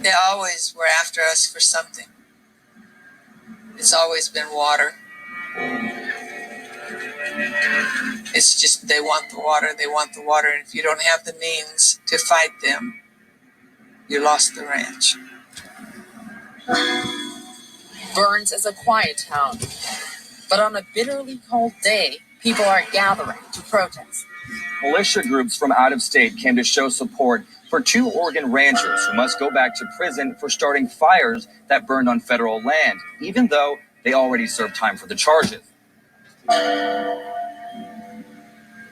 They always were after us for something. It's always been water. It's just they want the water, and if you don't have the means to fight them, you lost the ranch. Burns is a quiet town, but on a bitterly cold day, people are gathering to protest. Militia groups from out of state came to show support for 2 Oregon ranchers who must go back to prison for starting fires that burned on federal land, even though they already served time for the charges.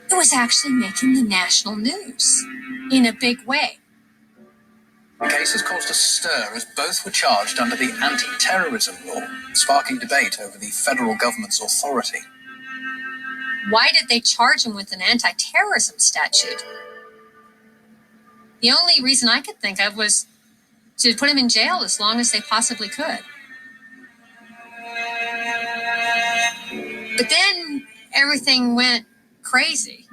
It was actually making the national news in a big way. The case has caused a stir as both were charged under the anti-terrorism law, sparking debate over the federal government's authority. Why did they charge him with an anti-terrorism statute? The only reason I could think of was to put him in jail as long as they possibly could. But then everything went crazy.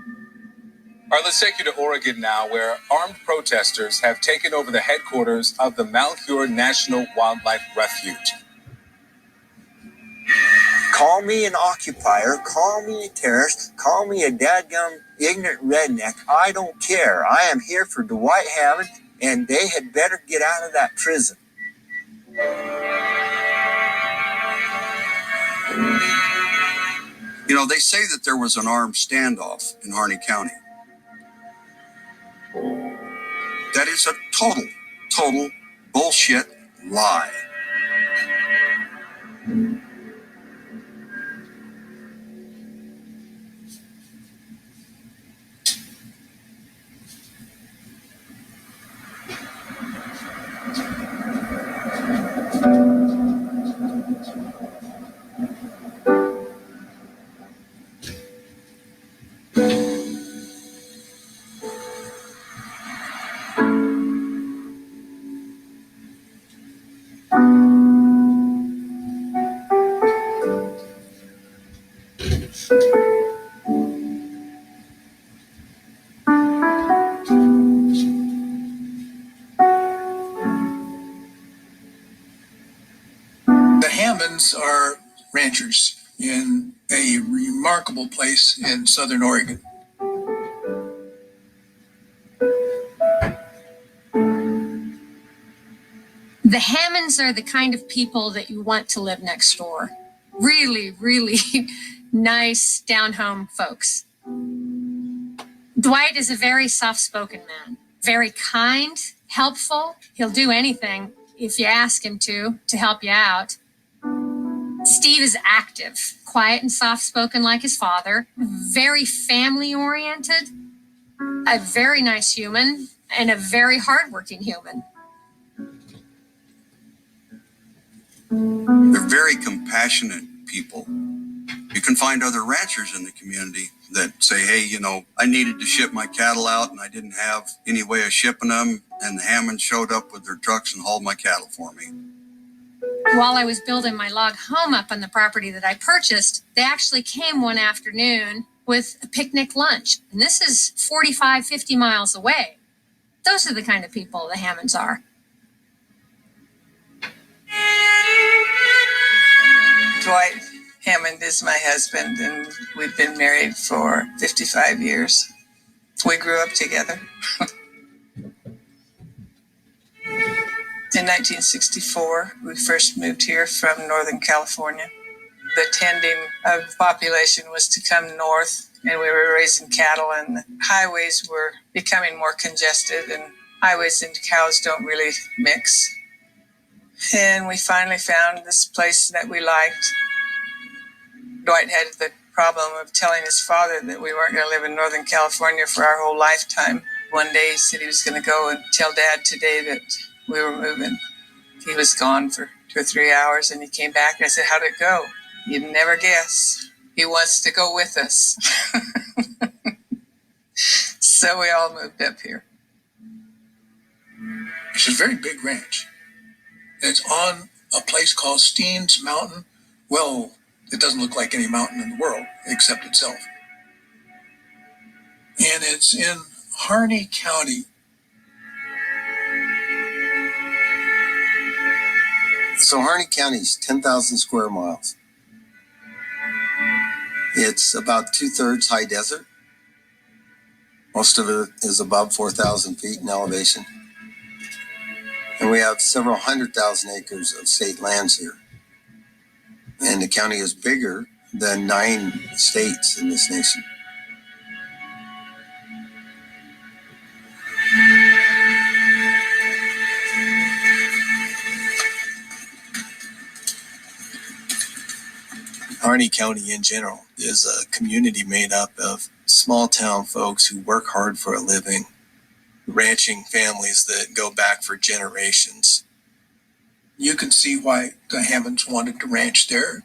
Let's take you to Oregon now, where armed protesters have taken over the headquarters of the Malheur National Wildlife Refuge. Call me an occupier, call me a terrorist, call me a dadgum ignorant redneck. I don't care. I am here for Dwight Hammond, and they had better get out of that prison. You know, they say that there was an armed standoff in Harney County. That is a total bullshit lie. The Hammonds are ranchers in a remarkable place in southern Oregon. The Hammonds are the kind of people that you want to live next door. Really, really nice, down-home folks. Dwight is a very soft-spoken man, very kind, helpful. He'll do anything if you ask him to help you out. Steve is active, quiet and soft-spoken like his father, very family-oriented, a very nice human, and a very hardworking human. They're very compassionate people. You can find other ranchers in the community that say, hey, you know, I needed to ship my cattle out and I didn't have any way of shipping them, and the Hammonds showed up with their trucks and hauled my cattle for me. While I was building my log home up on the property that I purchased, they actually came one afternoon with a picnic lunch. And this is 45, 50 miles away. Those are the kind of people the Hammonds are. Dwight Hammond is my husband, and we've been married for 55 years. We grew up together. In 1964, we first moved here from Northern California. The tending of the population was to come north, and we were raising cattle, and the highways were becoming more congested, and highways and cows don't really mix. And we finally found this place that we liked. Dwight had the problem of telling his father that we weren't going to live in Northern California for our whole lifetime. One day he said he was going to go and tell Dad today that we were moving. He was gone for 2 or 3 hours, and he came back, and I said, how'd it go? You'd never guess. He wants to go with us. So we all moved up here. It's a very big ranch. It's on a place called Steen's Mountain. Well, it doesn't look like any mountain in the world except itself. And it's in Harney County. So Harney County is 10,000 square miles. It's about 2/3 high desert. Most of it is above 4,000 feet in elevation. And we have several 100,000 acres of state lands here. And the county is bigger than 9 states in this nation. Harney County in general is a community made up of small town folks who work hard for a living, ranching families that go back for generations. You can see why the Hammonds wanted to ranch there.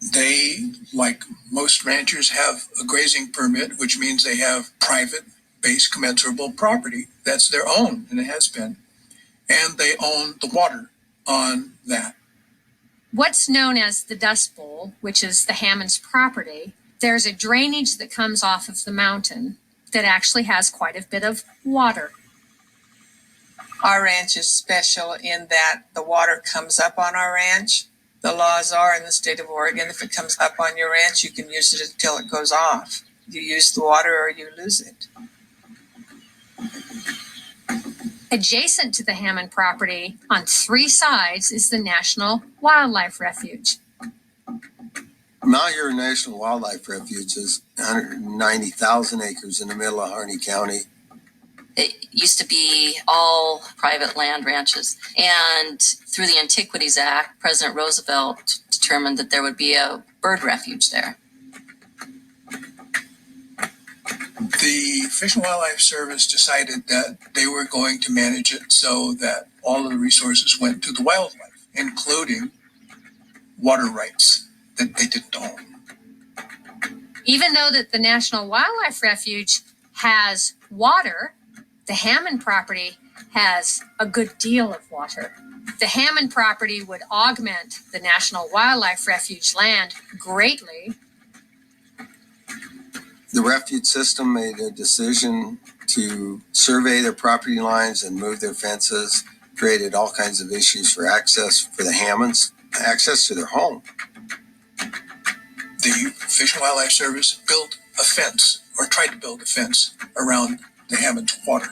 They, like most ranchers, have a grazing permit, which means they have private base commensurable property. That's their own, and it has been. And they own the water on that. What's known as the Dust Bowl, which is the Hammonds' property, there's a drainage that comes off of the mountain that actually has quite a bit of water. Our ranch is special in that the water comes up on our ranch. The laws are in the state of Oregon, if it comes up on your ranch, you can use it until it goes off. You use the water or you lose it. Adjacent to the Hammond property, on 3 sides, is the National Wildlife Refuge. Malheur National Wildlife Refuge is 190,000 acres in the middle of Harney County. It used to be all private land ranches. And through the Antiquities Act, President Roosevelt determined that there would be a bird refuge there. The Fish and Wildlife Service decided that they were going to manage it so that all of the resources went to the wildlife, including water rights that they didn't own. Even though that the National Wildlife Refuge has water, the Hammond property has a good deal of water. The Hammond property would augment the National Wildlife Refuge land greatly. The refuge system made a decision to survey their property lines and move their fences, created all kinds of issues for access for the Hammonds, access to their home. The Fish and Wildlife Service built a fence, or tried to build a fence, around the Hammond's water.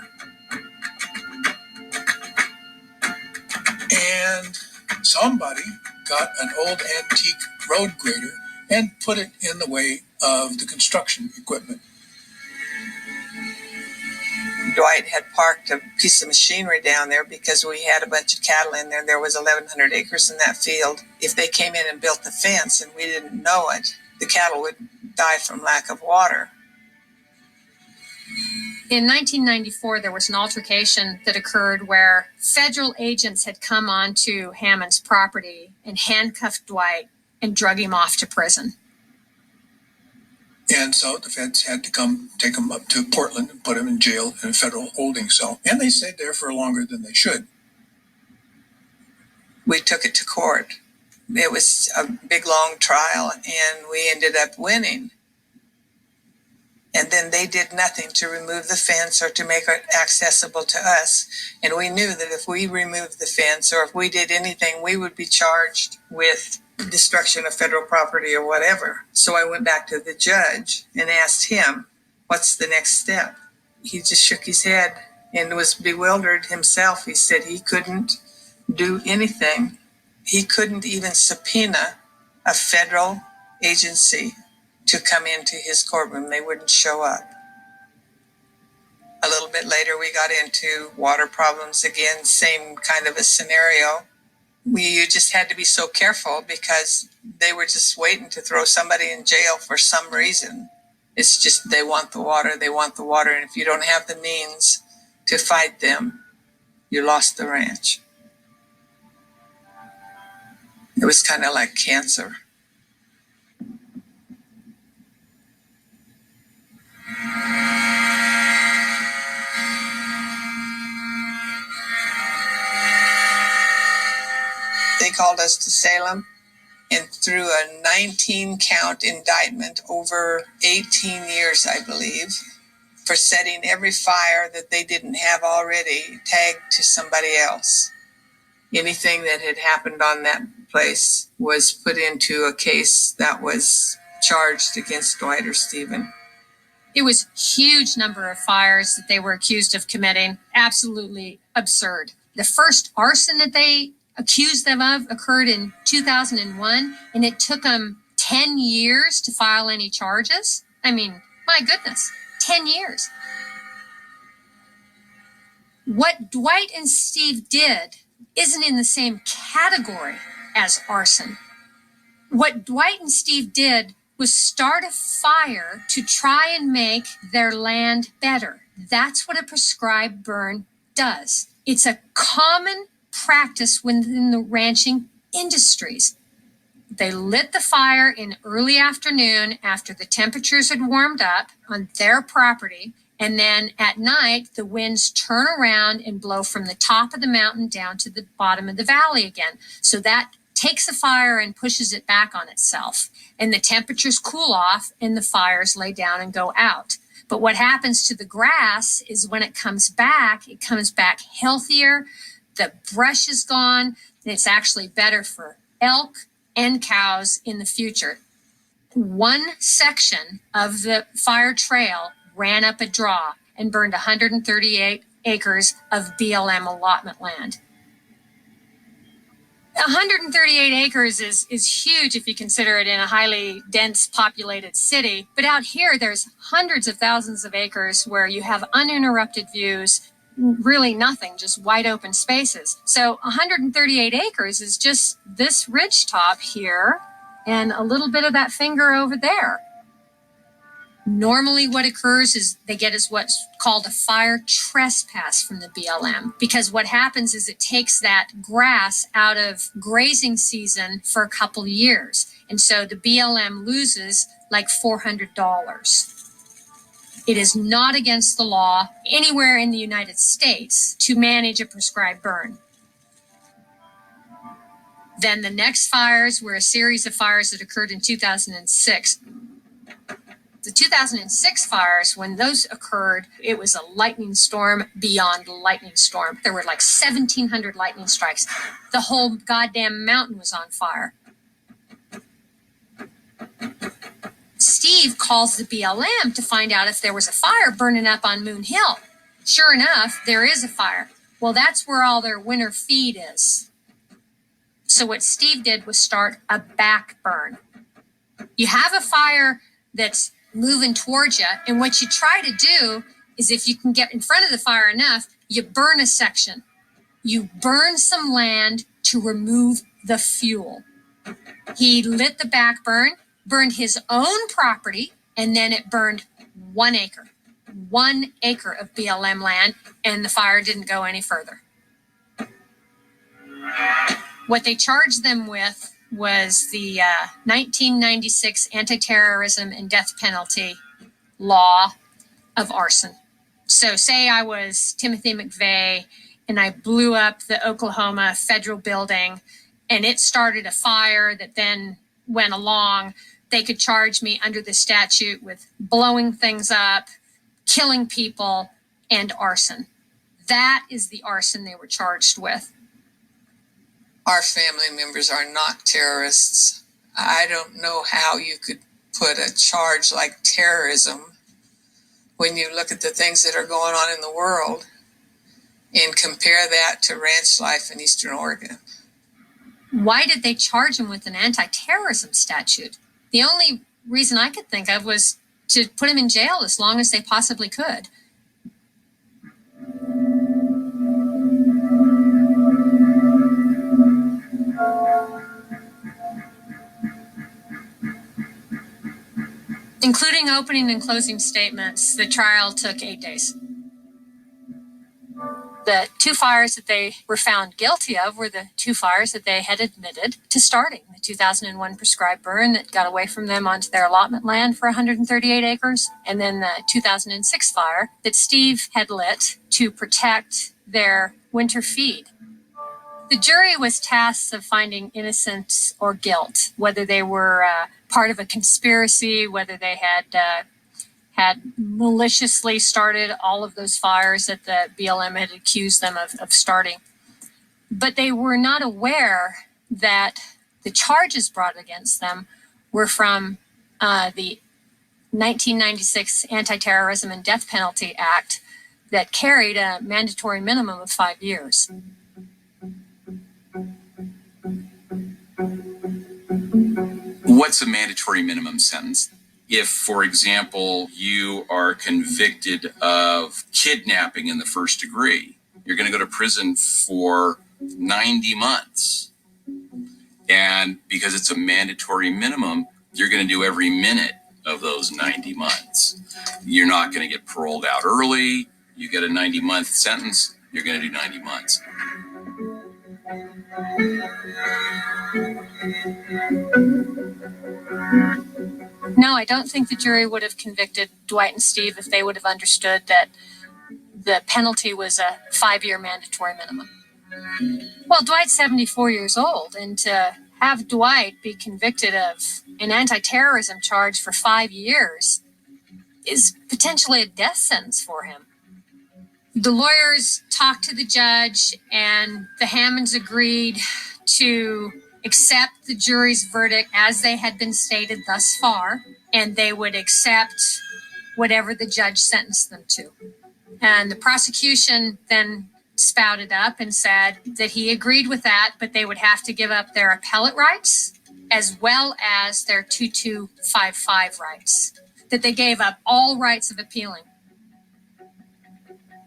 And somebody got an old antique road grader and put it in the way of the construction equipment. Dwight had parked a piece of machinery down there because we had a bunch of cattle in there. There was 1,100 acres in that field. If they came in and built the fence and we didn't know it, the cattle would die from lack of water. In 1994, there was an altercation that occurred where federal agents had come onto Hammond's property and handcuffed Dwight and drug him off to prison. And so the feds had to come take him up to Portland and put him in jail in a federal holding cell. And they stayed there for longer than they should. We took it to court. It was a big, long trial, and we ended up winning. And then they did nothing to remove the fence or to make it accessible to us. And we knew that if we removed the fence or if we did anything, we would be charged with destruction of federal property or whatever. So I went back to the judge and asked him, what's the next step? He just shook his head and was bewildered himself. He said he couldn't do anything. He couldn't even subpoena a federal agency to come into his courtroom. They wouldn't show up. A little bit later, we got into water problems again, same kind of a scenario. You just had to be so careful because they were just waiting to throw somebody in jail for some reason. It's just they want the water, and if you don't have the means to fight them, you lost the ranch. It was kind of like cancer. They called us to Salem and threw a 19-count indictment over 18 years, I believe, for setting every fire that they didn't have already tagged to somebody else anything that had happened on that place was put into a case that was charged against Dwight or Stephen. It was a huge number of fires that they were accused of committing. Absolutely absurd. The first arson that they accused them of occurred in 2001, and it took them 10 years to file any charges. I mean, my goodness, 10 years. What Dwight and Steve did isn't in the same category as arson. What Dwight and Steve did was start a fire to try and make their land better. That's what a prescribed burn does. It's a common practice within the ranching industries. They lit the fire in early afternoon after the temperatures had warmed up on their property, and then at night the winds turn around and blow from the top of the mountain down to the bottom of the valley again. So that takes the fire and pushes it back on itself, and the temperatures cool off and the fires lay down and go out. But what happens to the grass is when it comes back healthier, the brush is gone, and it's actually better for elk and cows in the future. One section of the fire trail ran up a draw and burned 138 acres of BLM allotment land. 138 acres is huge if you consider it in a highly dense populated city. But out here, there's hundreds of thousands of acres where you have uninterrupted views, really nothing, just wide open spaces. So 138 acres is just this ridge top here and a little bit of that finger over there. Normally what occurs is they get is what's called a fire trespass from the BLM, because what happens is it takes that grass out of grazing season for a couple of years. And so the BLM loses like $400. It is not against the law anywhere in the United States to manage a prescribed burn. Then the next fires were a series of fires that occurred in 2006. The 2006 fires, when those occurred, it was a lightning storm beyond lightning storm. There were like 1,700 lightning strikes. The whole goddamn mountain was on fire. Steve calls the BLM to find out if there was a fire burning up on Moon Hill. Sure enough, there is a fire. Well, that's where all their winter feed is. So what Steve did was start a back burn. You have a fire that's moving towards you, and what you try to do is, if you can get in front of the fire enough, you burn a section. You burn some land to remove the fuel. He lit the back burn, burned his own property, and then it burned 1 acre. 1 acre of BLM land, and the fire didn't go any further. What they charged them with was the 1996 anti-terrorism and death penalty law of arson. So say I was Timothy McVeigh and I blew up the Oklahoma federal building and it started a fire that then went along. They could charge me under the statute with blowing things up, killing people, and arson. That is the arson they were charged with. Our family members are not terrorists. I don't know how you could put a charge like terrorism when you look at the things that are going on in the world and compare that to ranch life in Eastern Oregon. Why did they charge him with an anti-terrorism statute? The only reason I could think of was to put him in jail as long as they possibly could. Including opening and closing statements, the trial took 8 days. The 2 fires that they were found guilty of were the 2 fires that they had admitted to starting. The 2001 prescribed burn that got away from them onto their allotment land for 138 acres, and then the 2006 fire that Steve had lit to protect their winter feed. The jury was tasked of finding innocence or guilt, whether they were part of a conspiracy, whether they had maliciously started all of those fires that the BLM had accused them of starting. but they were not aware that the charges brought against them were from the 1996 Anti-Terrorism and Death Penalty Act that carried a mandatory minimum of 5 years. What's a mandatory minimum sentence? If, for example, you are convicted of kidnapping in the first degree, you're going to go to prison for 90 months. And because it's a mandatory minimum, you're going to do every minute of those 90 months. You're not going to get paroled out early. You get a 90-month sentence, you're going to do 90 months. No, I don't think the jury would have convicted Dwight and Steve if they would have understood that the penalty was a 5-year mandatory minimum. Well, Dwight's 74 years old, and to have Dwight be convicted of an anti-terrorism charge for 5 years is potentially a death sentence for him. The lawyers talked to the judge, and the Hammonds agreed to accept the jury's verdict as they had been stated thus far, and they would accept whatever the judge sentenced them to. And the prosecution then spouted up and said that he agreed with that, but they would have to give up their appellate rights as well as their 2255 rights, that they gave up all rights of appealing.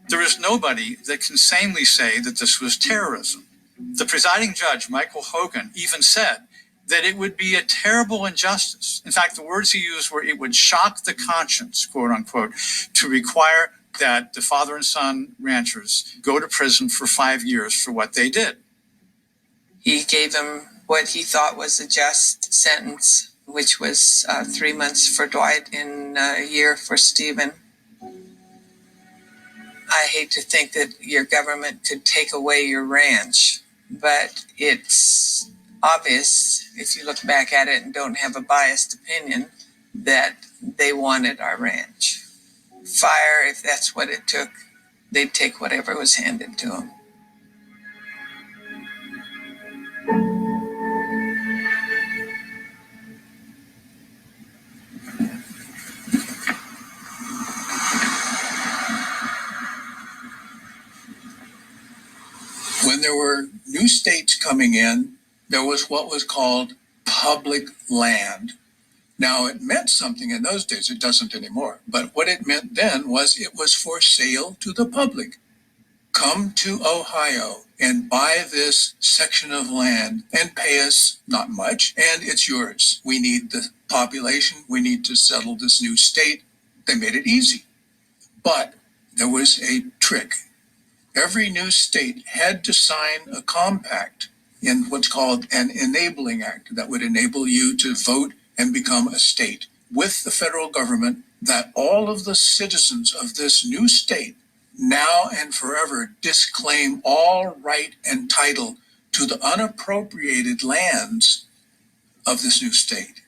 There is nobody that can sanely say that this was terrorism. The presiding judge, Michael Hogan, even said that it would be a terrible injustice. In fact, the words he used were, it would shock the conscience, quote unquote, to require that the father and son ranchers go to prison for 5 years for what they did. He gave them what he thought was a just sentence, which was 3 months for Dwight and a year for Stephen. I hate to think that your government could take away your ranch, but it's obvious, if you look back at it and don't have a biased opinion, that they wanted our ranch. Fire, if that's what it took, they'd take whatever was handed to them. When there were new states coming in, there was what was called public land. Now, it meant something in those days. It doesn't anymore. But what it meant then was it was for sale to the public. Come to Ohio and buy this section of land and pay us not much, and it's yours. We need the population. We need to settle this new state. They made it easy. But there was a trick. Every new state had to sign a compact in what's called an enabling act that would enable you to vote and become a state with the federal government, that all of the citizens of this new state now and forever disclaim all right and title to the unappropriated lands of this new state.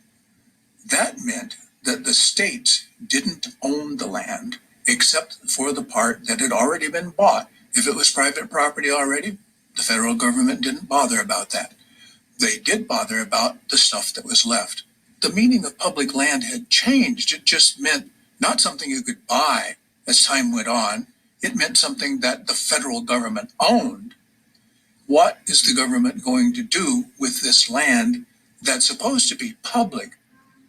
That meant that the states didn't own the land except for the part that had already been bought. If it was private property already, the federal government didn't bother about that. They did bother about the stuff that was left. The meaning of public land had changed. It just meant not something you could buy as time went on. It meant something that the federal government owned. What is the government going to do with this land that's supposed to be public?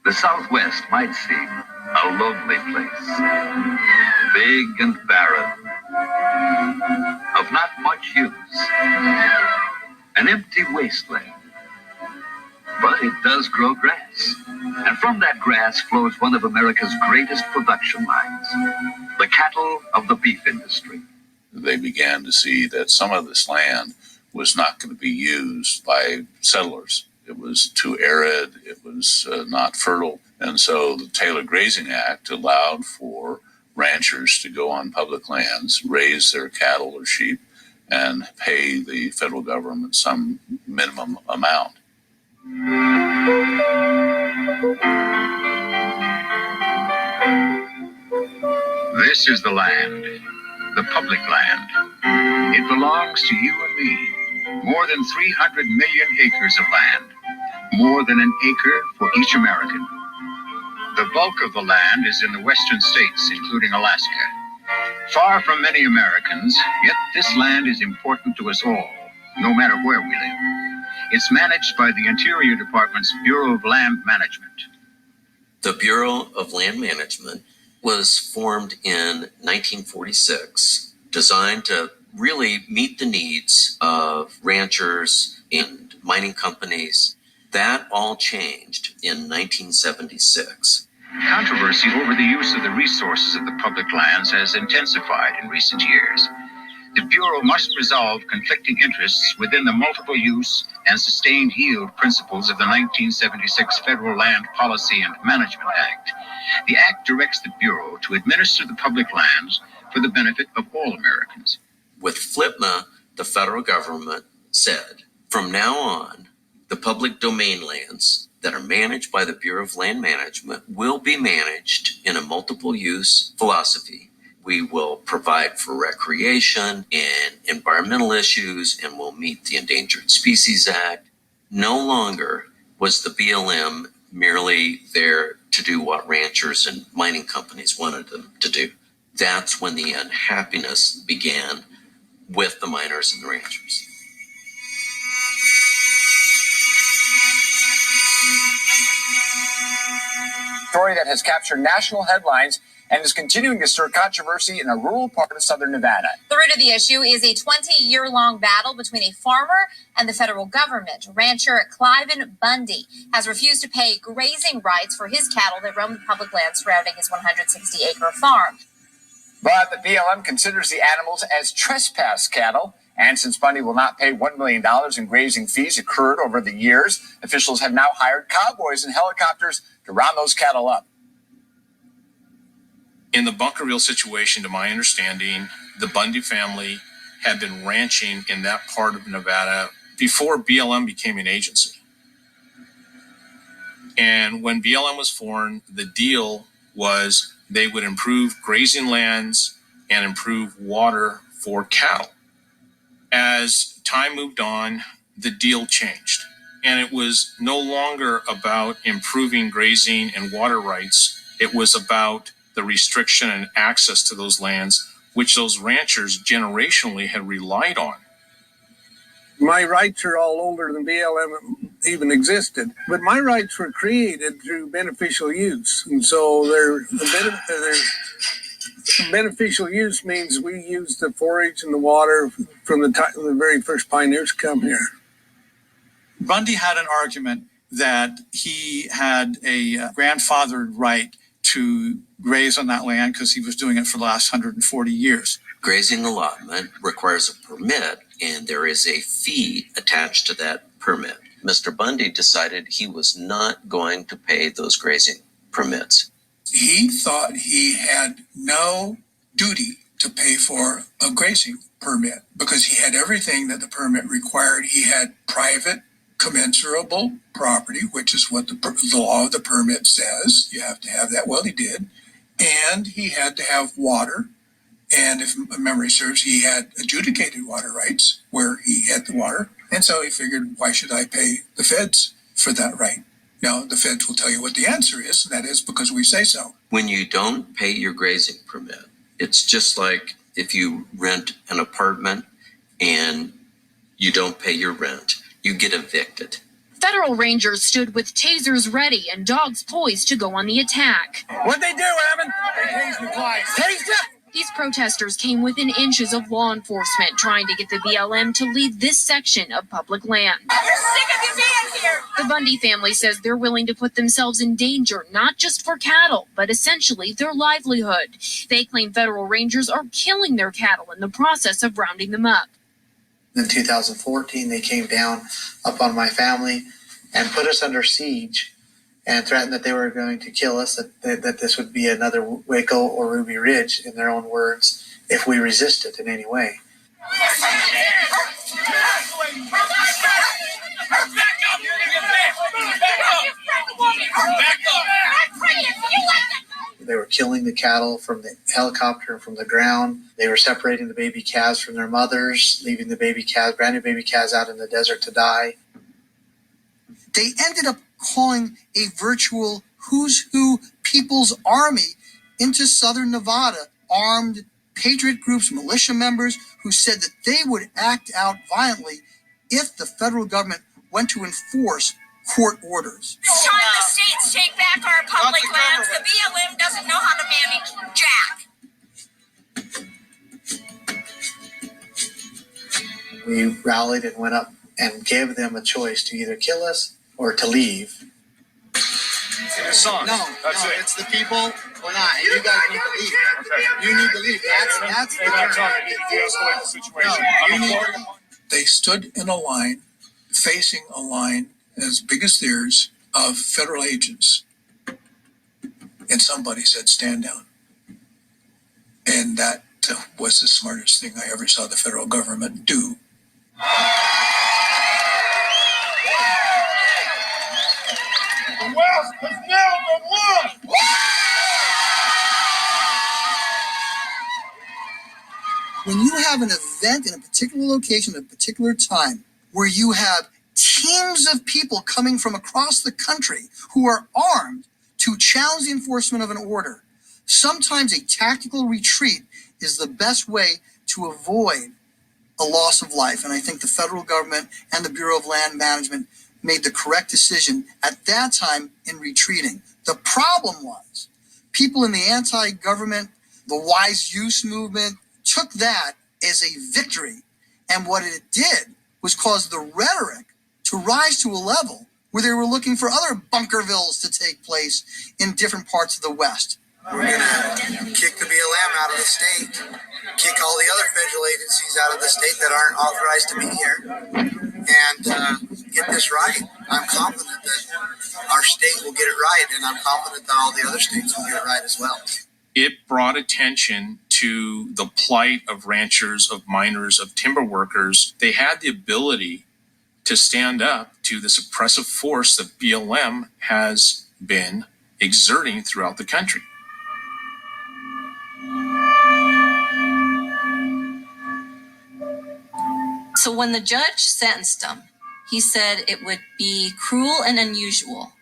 The Southwest might seem a lonely place, big and barren, of not much use, an empty wasteland. But it does grow grass, and from that grass flows one of America's greatest production lines, the cattle of the beef industry. They began to see that some of this land was not going to be used by settlers. It was too arid, it was not fertile, and so the Taylor Grazing Act allowed for ranchers to go on public lands, raise their cattle or sheep, and pay the federal government some minimum amount. This is the land, the public land. It belongs to you and me, More than 300 million acres of land. More than an acre for each American. The bulk of the land is in the western states, including Alaska. Far from many Americans, yet this land is important to us all, no matter where we live. It's managed by the Interior Department's Bureau of Land Management. The Bureau of Land Management was formed in 1946, designed to really meet the needs of ranchers and mining companies. That all changed in 1976. Controversy over the use of the resources of the public lands has intensified in recent years. The Bureau must resolve conflicting interests within the multiple use and sustained yield principles of the 1976 Federal Land Policy and Management Act. The Act directs the Bureau to administer the public lands for the benefit of all Americans. With FLPMA, the federal government said, from now on, the public domain lands that are managed by the Bureau of Land Management will be managed in a multiple use philosophy. We will provide for recreation and environmental issues, and will meet the Endangered Species Act. No longer was the BLM merely there to do what ranchers and mining companies wanted them to do. That's when the unhappiness began with the miners and the ranchers. Story that has captured national headlines and is continuing to stir controversy in a rural part of southern Nevada. The root of the issue is a 20-year-long battle between a farmer and the federal government. Rancher Cliven Bundy has refused to pay grazing rights for his cattle that roam the public land surrounding his 160-acre farm. But the BLM considers the animals as trespass cattle. And since Bundy will not pay $1 million in grazing fees accrued over the years, officials have now hired cowboys and helicopters to round those cattle up. In the Bunkerville situation, to my understanding, the Bundy family had been ranching in that part of Nevada before BLM became an agency. And when BLM was formed, the deal was they would improve grazing lands and improve water for cattle. As time moved on, the deal changed. And it was no longer about improving grazing and water rights. It was about the restriction and access to those lands, which those ranchers generationally had relied on. My rights are all older than BLM even existed, but my rights were created through beneficial use. And so beneficial use means we use the forage and the water from the very first pioneers come here. Bundy had an argument that he had a grandfathered right to graze on that land because he was doing it for the last 140 years. Grazing allotment requires a permit, and there is a fee attached to that permit. Mr. Bundy decided he was not going to pay those grazing permits. He thought he had no duty to pay for a grazing permit because he had everything that the permit required. He had private commensurable property, which is what the law of the permit says. You have to have that. Well, he did. And he had to have water. And if memory serves, he had adjudicated water rights where he had the water. And so he figured, why should I pay the feds for that right? Now, the feds will tell you what the answer is, and that is because we say so. When you don't pay your grazing permit, it's just like if you rent an apartment and you don't pay your rent, you get evicted. Federal rangers stood with tasers ready and dogs poised to go on the attack. What'd they do, Hammond? They tased me twice. Tased ya? These protesters came within inches of law enforcement trying to get the BLM to leave this section of public land. We're sick of you being here! The Bundy family says they're willing to put themselves in danger, not just for cattle, but essentially their livelihood. They claim federal rangers are killing their cattle in the process of rounding them up. In 2014, they came down upon my family and put us under siege and threatened that they were going to kill us, that this would be another Waco or Ruby Ridge, in their own words, if we resisted in any way. They were killing the cattle from the helicopter and from the ground. They were separating the baby calves from their mothers, leaving the baby calves, brand new baby calves out in the desert to die. They ended up calling a virtual who's who people's army into southern Nevada, armed patriot groups, militia members who said that they would act out violently if the federal government went to enforce court orders. It's time the states take back our public lands. The BLM doesn't know how to manage jack. We rallied and went up and gave them a choice to either kill us or to leave. In a song. No, it's the people or not. And you guys need to leave. Okay. You need to leave. That's the trying to de-escalate the situation. They stood in a line, facing a line as big as theirs of federal agents. And somebody said, stand down. And that was the smartest thing I ever saw the federal government do. The West has now been won! When you have an event in a particular location at a particular time where you have teams of people coming from across the country who are armed to challenge the enforcement of an order, sometimes a tactical retreat is the best way to avoid a loss of life. And I think the federal government and the Bureau of Land Management made the correct decision at that time in retreating. The problem was people in the anti-government, the wise use movement, took that as a victory. And what it did was cause the rhetoric to rise to a level where they were looking for other Bunkervilles to take place in different parts of the West. We're going to kick the BLM out of the state, kick all the other federal agencies out of the state that aren't authorized to be here, and get this right. I'm confident that our state will get it right, and I'm confident that all the other states will get it right as well. It brought attention to the plight of ranchers, of miners, of timber workers. They had the ability to stand up to this oppressive force that BLM has been exerting throughout the country. So when the judge sentenced them, he said it would be cruel and unusual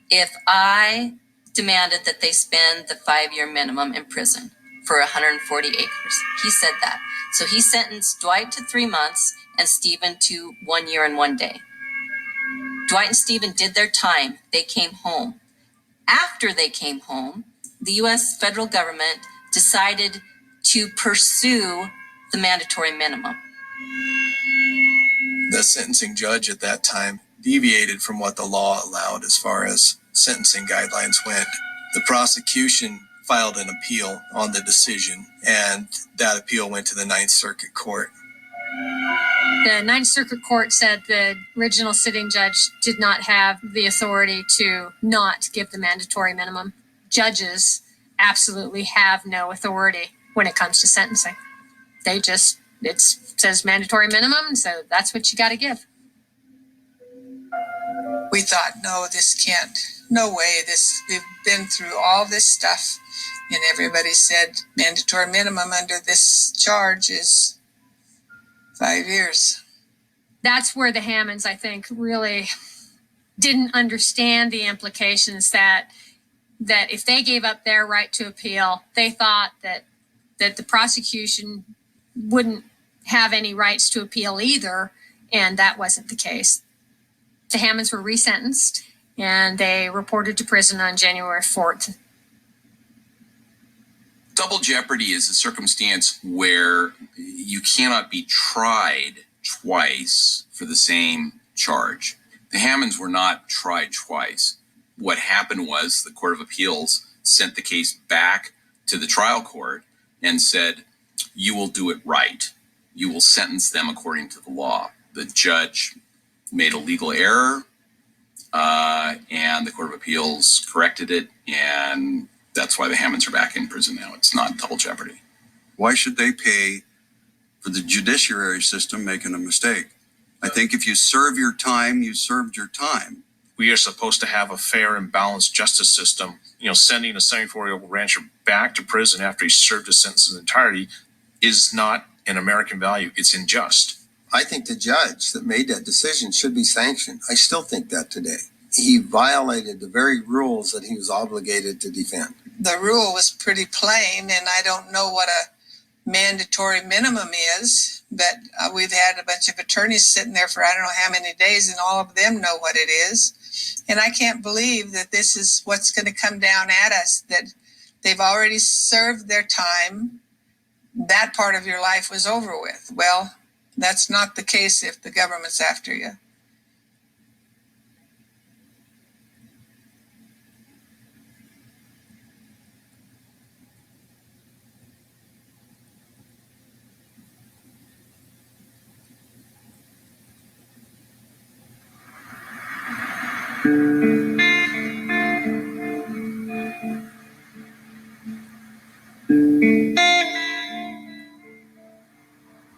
if I demanded that they spend the 5-year minimum in prison for 140 acres. He said that. So he sentenced Dwight to 3 months and Stephen to 1 year and 1 day. Dwight and Stephen did their time. They came home. After they came home, the U.S. federal government decided to pursue the mandatory minimum. The sentencing judge at that time deviated from what the law allowed as far as sentencing guidelines went. The prosecution filed an appeal on the decision, and that appeal went to the Ninth Circuit Court. The Ninth Circuit Court said the original sitting judge did not have the authority to not give the mandatory minimum. Judges absolutely have no authority when it comes to sentencing. They just, it says mandatory minimum, so that's what you got to give. We thought, no, this can't, no way, we've been through all this stuff, and everybody said mandatory minimum under this charge is 5 years. That's where the Hammonds, I think, really didn't understand the implications that if they gave up their right to appeal, they thought that the prosecution wouldn't have any rights to appeal either, and that wasn't the case. The Hammonds were resentenced, and they reported to prison on January 4th. Double jeopardy is a circumstance where you cannot be tried twice for the same charge. The Hammonds were not tried twice. What happened was the Court of Appeals sent the case back to the trial court and said, you will do it right. You will sentence them according to the law. The judge made a legal error, and the Court of Appeals corrected it, and that's why the Hammonds are back in prison now. It's not double jeopardy. Why should they pay for the judiciary system making a mistake? I think if you serve your time, you served your time. we are supposed to have a fair and balanced justice system. Sending a 74-year-old rancher back to prison after he served his sentence in entirety is not an American value. It's unjust. I think the judge that made that decision should be sanctioned. I still think that today. He violated the very rules that he was obligated to defend. The rule was pretty plain, and I don't know what a mandatory minimum is, but we've had a bunch of attorneys sitting there for I don't know how many days, and all of them know what it is. And I can't believe that this is what's going to come down at us, that they've already served their time. That part of your life was over with. Well, that's not the case if the government's after you.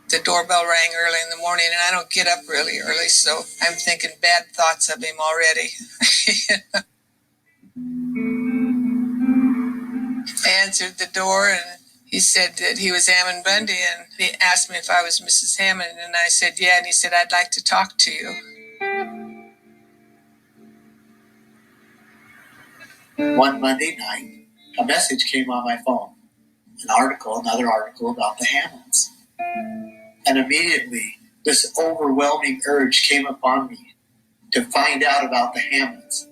The doorbell rang early in the morning, and I don't get up really early, so I'm thinking bad thoughts of him already. I answered the door, and he said that he was Hammond Bundy, and he asked me if I was Mrs. Hammond, and I said, yeah, and he said, I'd like to talk to you. One Monday night, a message came on my phone, another article about the Hammonds. And immediately, this overwhelming urge came upon me to find out about the Hammonds.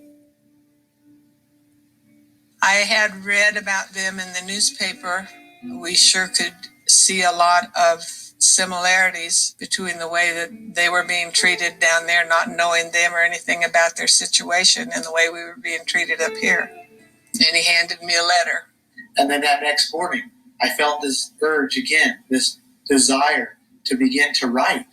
I had read about them in the newspaper. We sure could see a lot of similarities between the way that they were being treated down there, not knowing them or anything about their situation, and the way we were being treated up here. And he handed me a letter. And then that next morning, I felt this urge again, this desire to begin to write.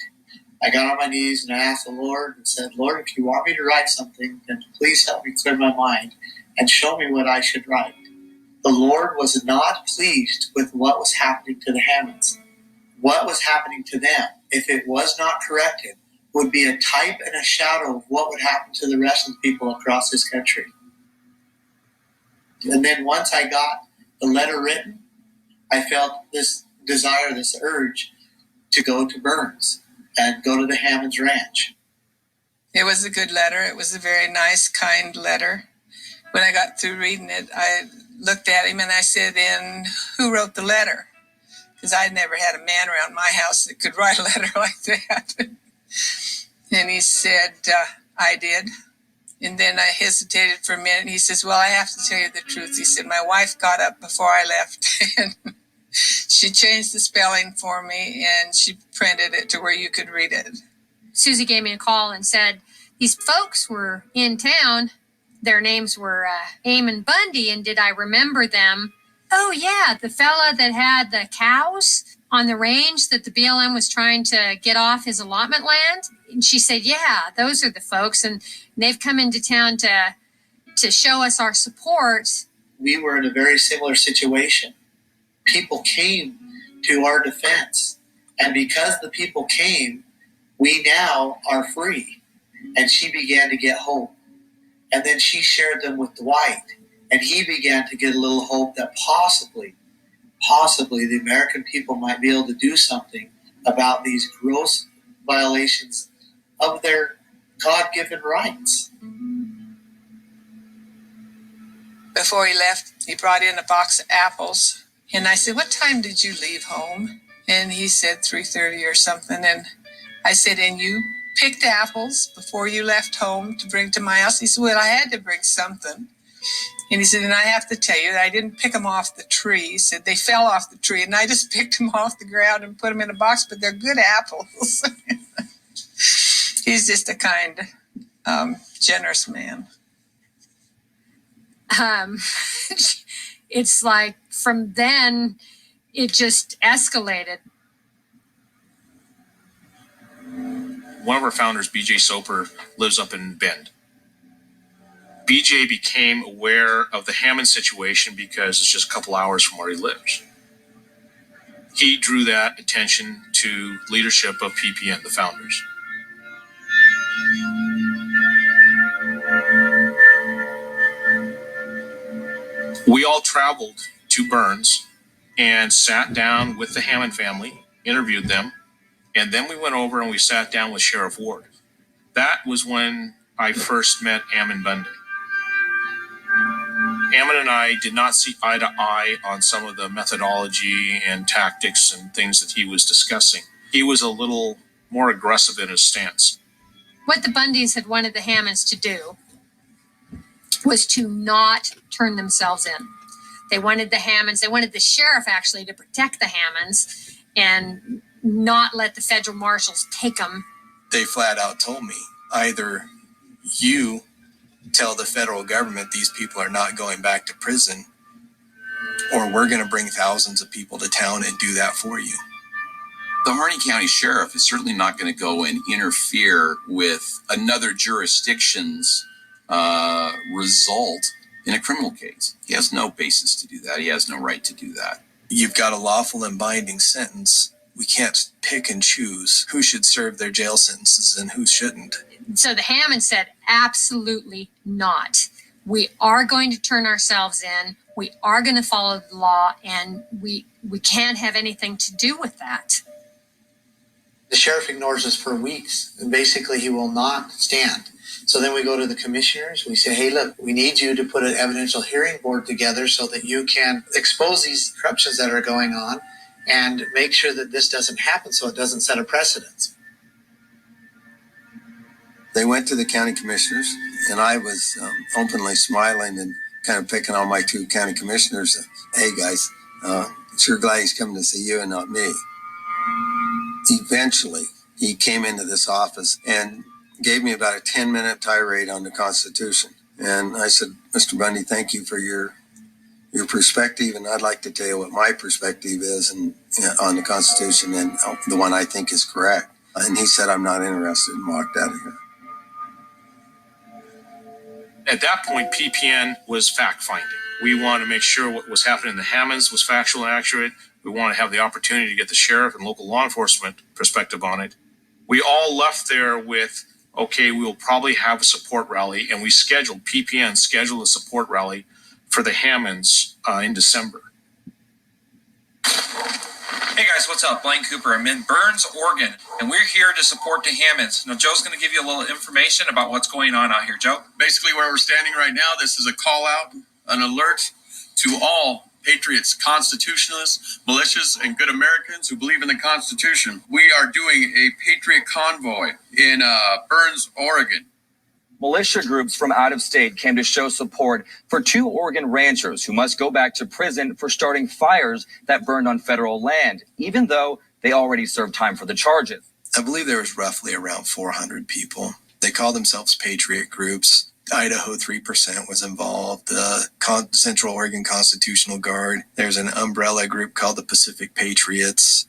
I got on my knees and I asked the Lord and said, Lord, if you want me to write something, then please help me clear my mind and show me what I should write. The Lord was not pleased with what was happening to the Hammonds. What was happening to them, if it was not corrected, would be a type and a shadow of what would happen to the rest of the people across this country. And then once I got the letter written, I felt this desire, this urge to go to Burns and go to the Hammonds Ranch. It was a good letter. It was a very nice, kind letter. When I got through reading it, I looked at him and I said, and who wrote the letter? Because I'd never had a man around my house that could write a letter like that. And he said, I did. And then I hesitated for a minute. And he says, well, I have to tell you the truth. He said, my wife got up before I left. And she changed the spelling for me, and she printed it to where you could read it. Susie gave me a call and said, these folks were in town. Their names were Aim and Bundy, and did I remember them? Oh, yeah, the fella that had the cows on the range that the BLM was trying to get off his allotment land. And she said, yeah, those are the folks, and they've come into town to show us our support. We were in a very similar situation. People came to our defense, and because the people came, we now are free. And she began to get hope. And then she shared them with Dwight, and he began to get a little hope that possibly the American people might be able to do something about these gross violations of their God-given rights. Before he left, he brought in a box of apples. And I said, what time did you leave home? And he said 3:30 or something. And I said, and you picked apples before you left home to bring to my house? He said, well, I had to bring something. And he said, and I have to tell you that I didn't pick them off the tree. He said, they fell off the tree, and I just picked them off the ground and put them in a box, but they're good apples. He's just a kind, generous man. It's like from then, it just escalated. One of our founders, BJ Soper, lives up in Bend. BJ became aware of the Hammond situation because it's just a couple hours from where he lives. He drew that attention to leadership of PPN, the founders. We all traveled to Burns and sat down with the Hammond family, interviewed them, and then we went over and we sat down with Sheriff Ward. That was when I first met Ammon Bundy. Ammon and I did not see eye to eye on some of the methodology and tactics and things that he was discussing. He was a little more aggressive in his stance. What the Bundys had wanted the Hammonds to do was to not turn themselves in. They wanted the Hammonds, they wanted the sheriff actually to protect the Hammonds and not let the federal marshals take them. They flat out told me, either you tell the federal government these people are not going back to prison, or we're going to bring thousands of people to town and do that for you. The Harney County Sheriff is certainly not going to go and interfere with another jurisdiction's result in a criminal case. He has no basis to do that. He has no right to do that. You've got a lawful and binding sentence. We can't pick and choose who should serve their jail sentences and who shouldn't. So the Hammonds said, absolutely not. We are going to turn ourselves in. We are going to follow the law, and we can't have anything to do with that. The sheriff ignores us for weeks, and basically he will not stand. So then we go to the commissioners. We say, hey, look, we need you to put an evidential hearing board together so that you can expose these corruptions that are going on and make sure that this doesn't happen so it doesn't set a precedence. They went to the county commissioners, and I was openly smiling and kind of picking on my two county commissioners. Hey, guys, sure glad he's coming to see you and not me. Eventually, he came into this office and gave me about a 10-minute tirade on the Constitution. And I said, Mr. Bundy, thank you for your perspective, and I'd like to tell you what my perspective is on the Constitution and the one I think is correct. And he said, I'm not interested, and walked out of here. At that point, PPN was fact-finding. We wanted to make sure what was happening in the Hammonds was factual and accurate. We wanted to have the opportunity to get the sheriff and local law enforcement perspective on it. We all left there with, okay, we will probably have a support rally, and we PPN scheduled a support rally for the Hammonds in December. Hey guys, what's up? Blaine Cooper. I'm in Burns, Oregon, and we're here to support the Hammonds. Now, Joe's going to give you a little information about what's going on out here. Joe? Basically, where we're standing right now, this is a call out, an alert to all patriots, constitutionalists, militias, and good Americans who believe in the Constitution. We are doing a patriot convoy in Burns, Oregon. Militia groups from out of state came to show support for 2 Oregon ranchers who must go back to prison for starting fires that burned on federal land, even though they already served time for the charges. I believe there was roughly around 400 people. They call themselves patriot groups. Idaho 3% was involved. The Central Oregon Constitutional Guard. There's an umbrella group called the Pacific Patriots.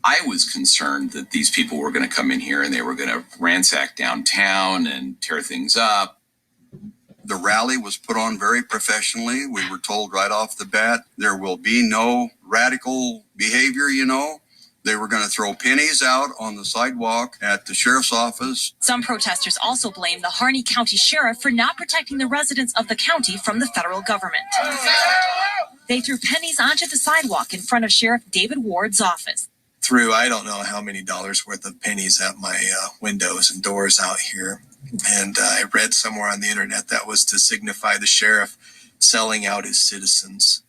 I was concerned that these people were going to come in here and they were going to ransack downtown and tear things up. The rally was put on very professionally. We were told right off the bat, there will be no radical behavior, They were going to throw pennies out on the sidewalk at the sheriff's office. Some protesters also blame the Harney County Sheriff for not protecting the residents of the county from the federal government. They threw pennies onto the sidewalk in front of Sheriff David Ward's office. Threw I don't know how many dollars worth of pennies at my windows and doors out here. And I read somewhere on the internet that was to signify the sheriff selling out his citizens.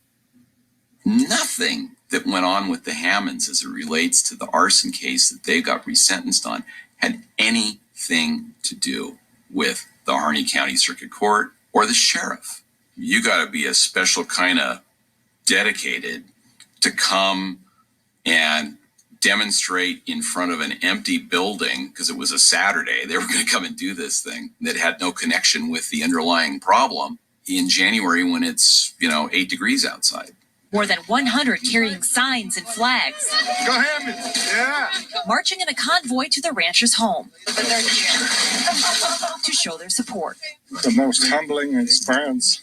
Nothing that went on with the Hammonds as it relates to the arson case that they got resentenced on had anything to do with the Harney County Circuit Court or the sheriff. You got to be a special kind of dedicated to come and demonstrate in front of an empty building, because it was a Saturday. They were going to come and do this thing that had no connection with the underlying problem in January when it's, 8 degrees outside. More than 100 carrying signs and flags. Go Hammond! Yeah! Marching in a convoy to the rancher's home. To show their support. The most humbling experience.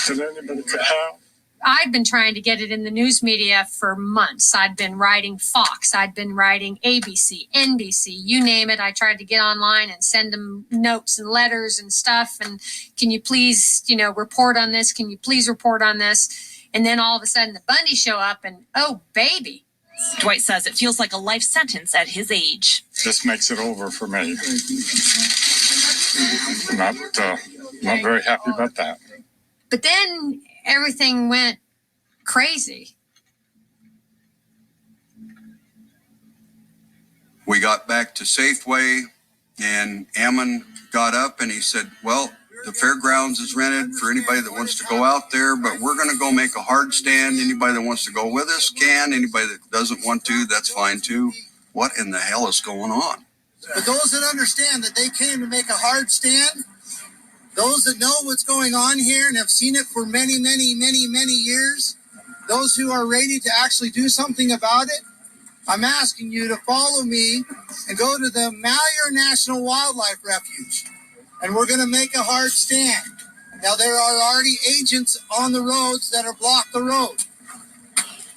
That anybody could have. I'd been trying to get it in the news media for months. I'd been writing Fox. I'd been writing ABC, NBC, you name it. I tried to get online and send them notes and letters and stuff. And can you please, report on this? Can you please report on this? And then all of a sudden the Bundy show up and, oh, baby. Dwight says it feels like a life sentence at his age. This makes it over for me. Not very happy about that. But then everything went crazy. We got back to Safeway, and Hammond got up and he said, well, the fairgrounds is rented for anybody that wants to go out there, but we're going to go make a hard stand. Anybody that wants to go with us can. Anybody that doesn't want to, that's fine too. What in the hell is going on? But those that understand that they came to make a hard stand, those that know what's going on here and have seen it for many, many, many, many years, those who are ready to actually do something about it, I'm asking you to follow me and go to the Malheur National Wildlife Refuge. And we're going to make a hard stand. Now, there are already agents on the roads that have blocked the road.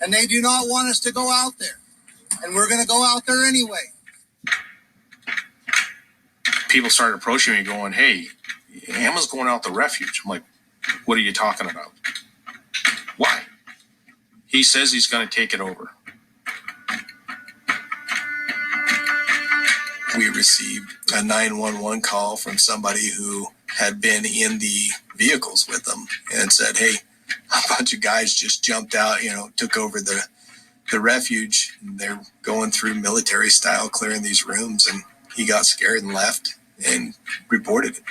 And they do not want us to go out there. And we're going to go out there anyway. People started approaching me going, hey, Hammonds going out the refuge. I'm like, what are you talking about? Why? He says he's going to take it over. We received a 911 call from somebody who had been in the vehicles with them and said, hey, a bunch of guys just jumped out, took over the refuge. And they're going through military style, clearing these rooms. And he got scared and left and reported it.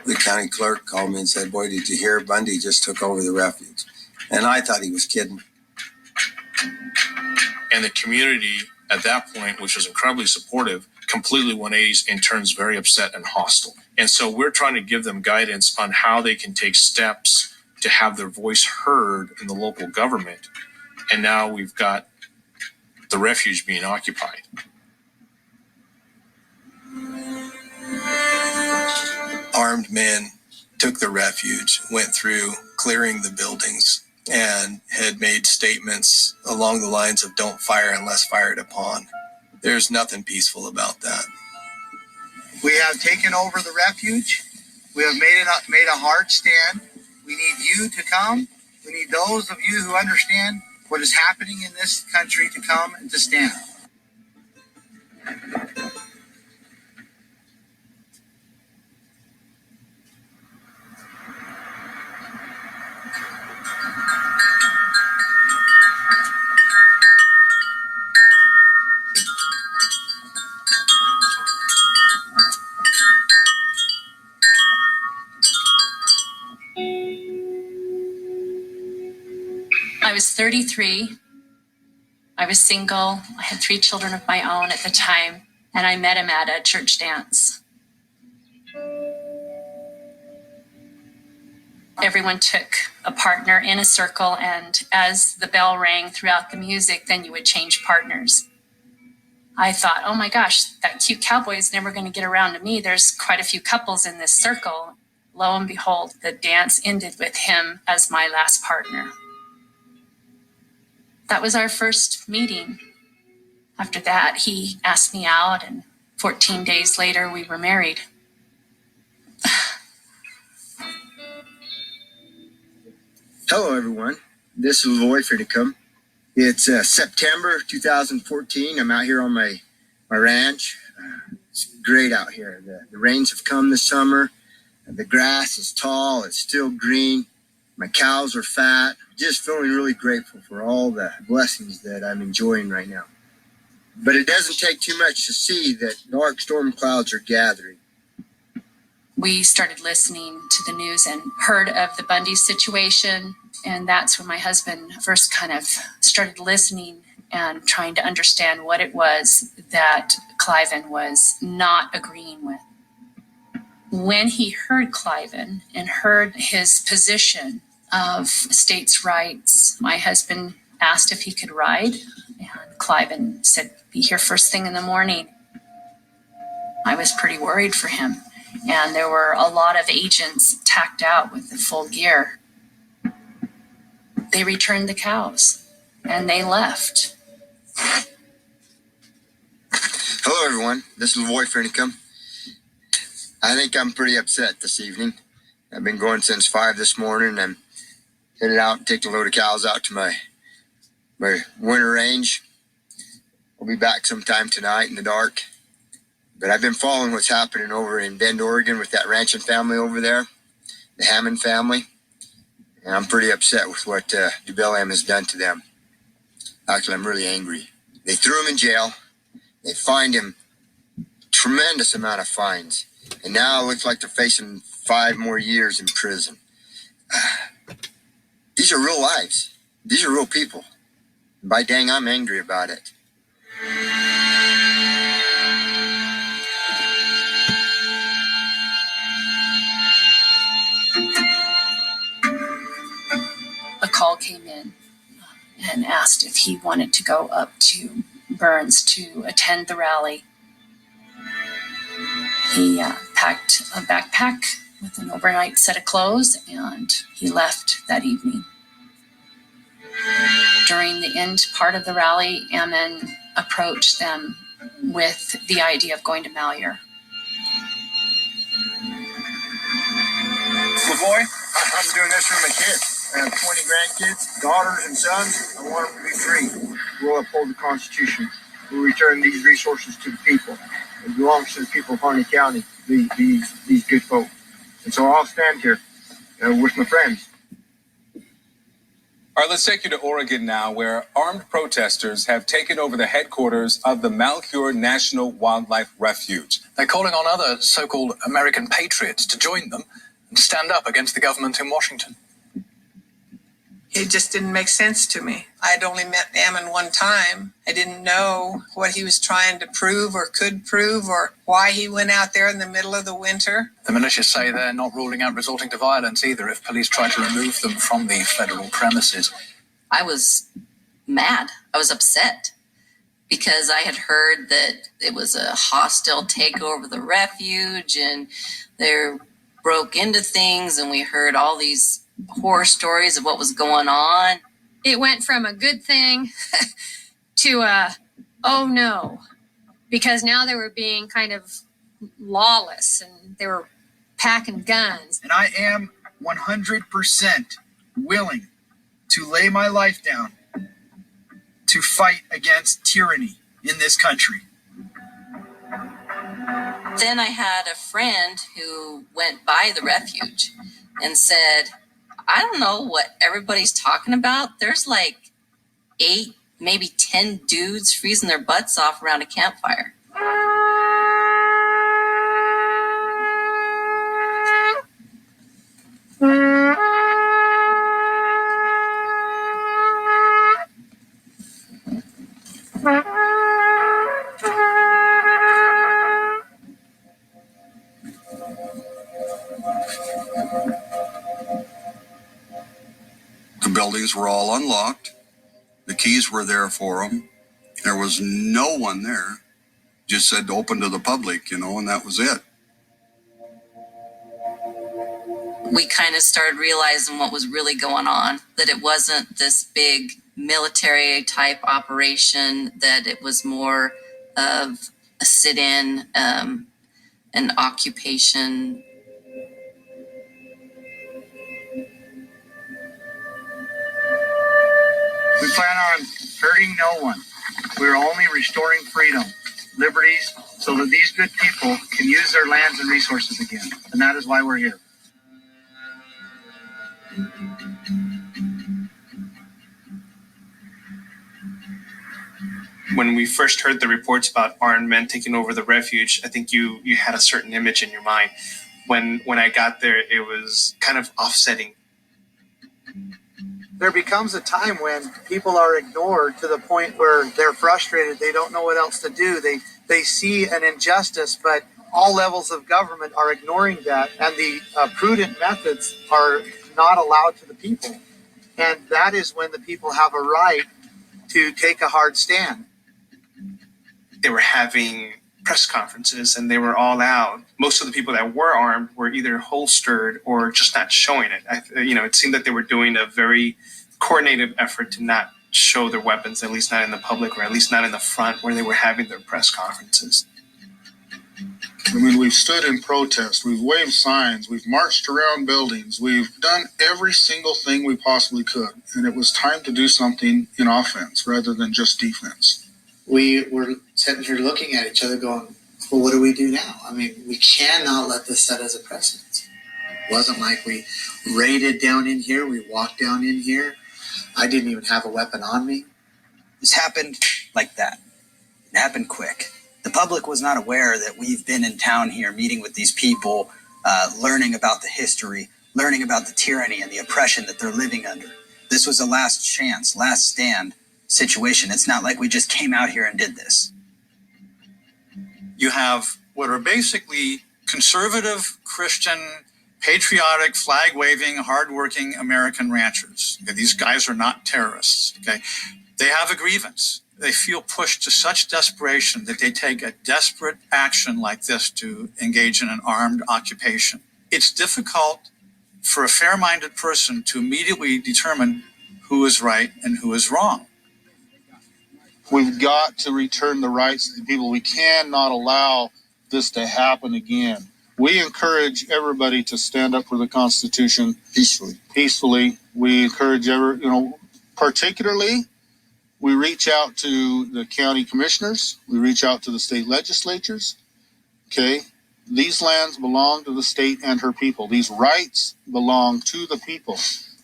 The county clerk called me and said, boy, did you hear Bundy just took over the refuge? And I thought he was kidding. And the community at that point, which was incredibly supportive, completely 180s and turns very upset and hostile. And so we're trying to give them guidance on how they can take steps to have their voice heard in the local government. And now we've got the refuge being occupied. Armed men took the refuge, went through clearing the buildings, and had made statements along the lines of don't fire unless fired upon. There's nothing peaceful about that. We have taken over the refuge. We have made a hard stand. We need you to come. We need those of you who understand what is happening in this country to come and to stand. I was 33. I was single. I had 3 children of my own at the time, and I met him at a church dance. Everyone took a partner in a circle, and as the bell rang throughout the music, then you would change partners. I thought, oh my gosh, that cute cowboy is never going to get around to me. There's quite a few couples in this circle. Lo and behold, the dance ended with him as my last partner. That was our first meeting. After that, he asked me out, and 14 days later, we were married. Hello, everyone. This is LaVoy Finicum. It's September 2014. I'm out here on my ranch. It's great out here. The rains have come this summer. The grass is tall. It's still green. My cows are fat. Just feeling really grateful for all the blessings that I'm enjoying right now. But it doesn't take too much to see that dark storm clouds are gathering. We started listening to the news and heard of the Bundy situation. And that's when my husband first kind of started listening and trying to understand what it was that Cliven was not agreeing with. When he heard Cliven and heard his position of states' rights, my husband asked if he could ride. And Cliven said, be here first thing in the morning. I was pretty worried for him. and there were a lot of agents tacked out with the full gear. They returned the cows and they left. Hello, everyone. This is LaVoy Finicum. I think I'm pretty upset this evening. I've been going since 5 this morning. I'm headed out and taking a load of cows out to my winter range. I'll be back sometime tonight in the dark. But I've been following what's happening over in Bend, Oregon with that ranching family over there, the Hammond family. And I'm pretty upset with what the BLM has done to them. Actually, I'm really angry. They threw him in jail. They fined him tremendous amount of fines. And now it looks like they're facing 5 more years in prison. These are real lives. These are real people. And by dang, I'm angry about it. A call came in and asked if he wanted to go up to Burns to attend the rally. He packed a backpack with an overnight set of clothes and he left that evening. During the end part of the rally, Ammon approached them with the idea of going to Malheur. LaVoy, I'm doing this for my kids. I have 20 grandkids, daughters and sons. I want them to be free. We'll uphold the Constitution. We'll return these resources to the people. It belongs to the people of Harney County, these good folk. And so I'll stand here with my friends. All right, let's take you to Oregon now, where armed protesters have taken over the headquarters of the Malheur National Wildlife Refuge. They're calling on other so-called American patriots to join them and stand up against the government in Washington. It just didn't make sense to me. I'd only met Ammon one time. I didn't know what he was trying to prove or could prove or why he went out there in the middle of the winter. The militia say they're not ruling out resorting to violence either if police try to remove them from the federal premises. I was mad. I was upset because I had heard that it was a hostile takeover of the refuge and they broke into things, and we heard all these horror stories of what was going on. It went from a good thing to a, oh no, because now they were being kind of lawless and they were packing guns. And I am 100% willing to lay my life down to fight against tyranny in this country. Then I had a friend who went by the refuge and said, I don't know what everybody's talking about. There's like 8, maybe 10 dudes freezing their butts off around a campfire. The buildings were all unlocked. The keys were there for them. There was no one there. Just said open to the public, and that was it. We kind of started realizing what was really going on, that it wasn't this big military type operation, that it was more of a sit-in, an occupation. We plan on hurting no one. We're only restoring freedom, liberties, so that these good people can use their lands and resources again. And that is why we're here. When we first heard the reports about armed men taking over the refuge, I think you had a certain image in your mind. When I got there, it was kind of offsetting. There becomes a time when people are ignored to the point where they're frustrated. They don't know what else to do. They see an injustice, but all levels of government are ignoring that, and the prudent methods are not allowed to the people. And that is when the people have a right to take a hard stand. They were having press conferences and they were all out. Most of the people that were armed were either holstered or just not showing it. It seemed that they were doing a very coordinated effort to not show their weapons, at least not in the public or at least not in the front where they were having their press conferences. I mean, we've stood in protest, we've waved signs, we've marched around buildings, we've done every single thing we possibly could. And it was time to do something in offense rather than just defense. We were sitting here looking at each other going, well, what do we do now? I mean, we cannot let this set as a precedent. It wasn't like we raided down in here, we walked down in here. I didn't even have a weapon on me. This happened like that. It happened quick. The public was not aware that we've been in town here meeting with these people, learning about the history, learning about the tyranny and the oppression that they're living under. This was a last chance, last stand situation. It's not like we just came out here and did this. You have what are basically conservative, Christian, patriotic, flag-waving, hardworking American ranchers. Okay, these guys are not terrorists. Okay, they have a grievance. They feel pushed to such desperation that they take a desperate action like this to engage in an armed occupation. It's difficult for a fair-minded person to immediately determine who is right and who is wrong. We've got to return the rights to the people. We cannot allow this to happen again. We encourage everybody to stand up for the Constitution peacefully. We encourage particularly, we reach out to the county commissioners. We reach out to the state legislatures. Okay. These lands belong to the state and her people. These rights belong to the people.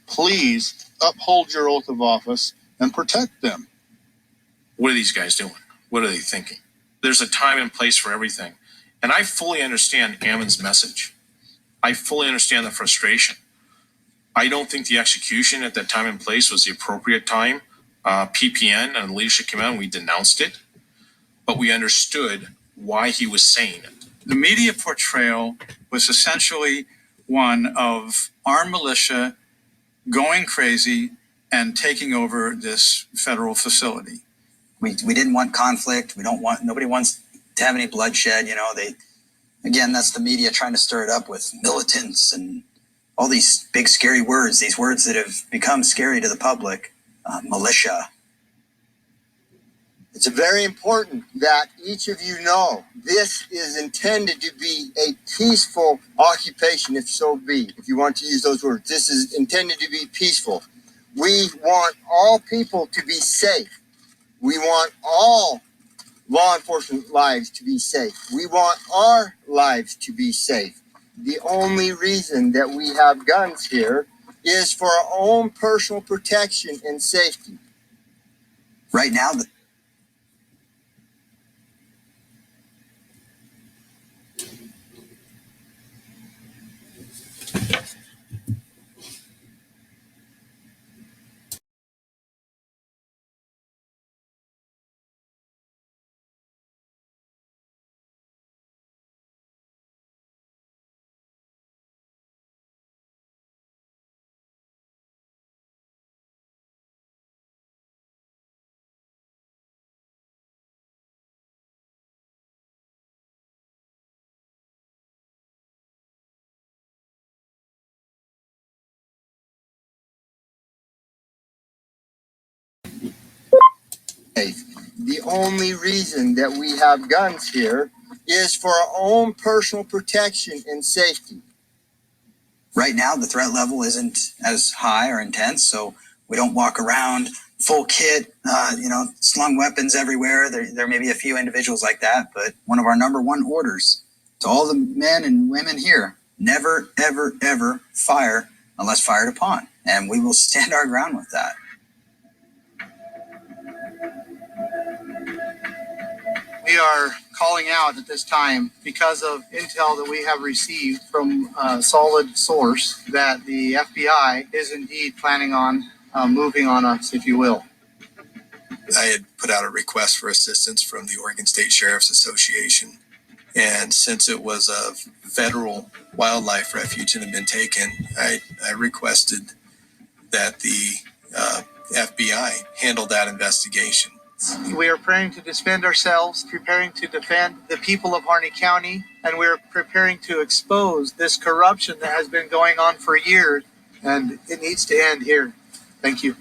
Please uphold your oath of office and protect them. What are these guys doing? What are they thinking? There's a time and place for everything. And I fully understand Hammond's message. I fully understand the frustration. I don't think the execution at that time and place was the appropriate time. PPN and leadership came out and we denounced it, but we understood why he was saying it. The media portrayal was essentially one of armed militia going crazy and taking over this federal facility. We didn't want conflict. Nobody wants to have any bloodshed. That's the media trying to stir it up with militants and all these big scary words, these words that have become scary to the public. Militia. It's very important that each of you know this is intended to be a peaceful occupation, if so be, if you want to use those words. This is intended to be peaceful. We want all people to be safe. We want all law enforcement lives to be safe. We want our lives to be safe. The only reason that we have guns here is for our own personal protection and safety. Right now, The only reason that we have guns here is for our own personal protection and safety. right now, the threat level isn't as high or intense, so we don't walk around full kit, slung weapons everywhere. There may be a few individuals like that, but one of our number one orders to all the men and women here, never, ever, ever fire unless fired upon. And we will stand our ground with that. We are calling out at this time because of intel that we have received from a solid source that the FBI is indeed planning on moving on us, if you will. I had put out a request for assistance from the Oregon State Sheriff's Association. And since it was a federal wildlife refuge and had been taken, I requested that the FBI handle that investigation. We are preparing to defend ourselves, preparing to defend the people of Harney County, and we're preparing to expose this corruption that has been going on for years, and it needs to end here. Thank you.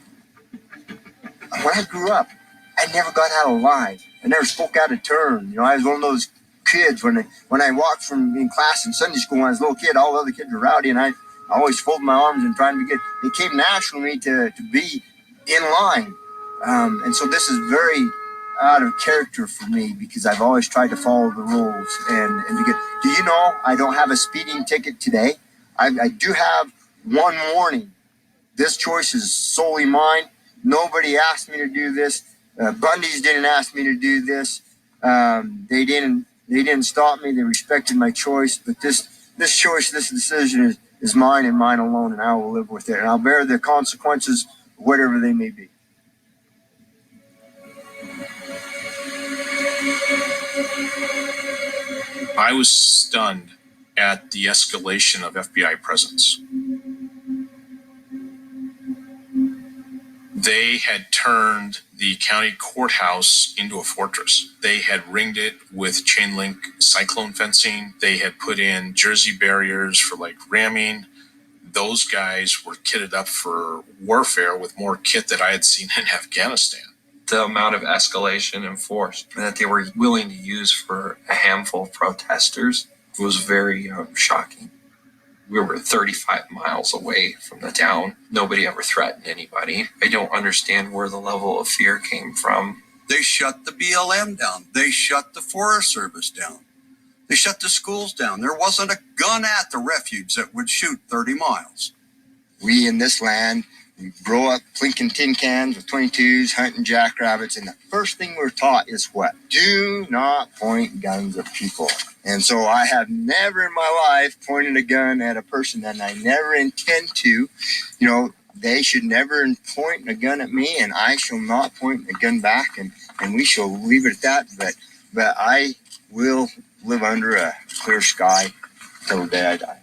When I grew up, I never got out of line. I never spoke out of turn. You know, I was one of those kids when I walked from in class in Sunday school when I was a little kid, all the other kids were rowdy, and I always folded my arms and trying to get. It came naturally to be in line, and so this is very out of character for me because I've always tried to follow the rules and to get. Do you know I don't have a speeding ticket today? I do have one warning. This choice is solely mine. Nobody asked me to do this. Bundy's didn't ask me to do this. They didn't stop me. They respected my choice. But this choice, this decision is mine and mine alone, and I will live with it. And I'll bear the consequences, whatever they may be. I was stunned at the escalation of FBI presence. They had turned the county courthouse into a fortress. They had ringed it with chain link cyclone fencing. They had put in Jersey barriers for like ramming. Those guys were kitted up for warfare with more kit that I had seen in Afghanistan. The amount of escalation and force that they were willing to use for a handful of protesters was very shocking. We were 35 miles away from the town. Nobody ever threatened anybody. I don't understand where the level of fear came from. They shut the BLM down. They shut the Forest Service down. They shut the schools down. There wasn't a gun at the refuge that would shoot 30 miles. We in this land, we grow up plinking tin cans with 22s, hunting jackrabbits, and the first thing we're taught is what? Do not point guns at people. And so I have never in my life pointed a gun at a person, and I never intend to. You know, they should never point a gun at me, and I shall not point a gun back, and we shall leave it at that. But I will live under a clear sky till the day I die.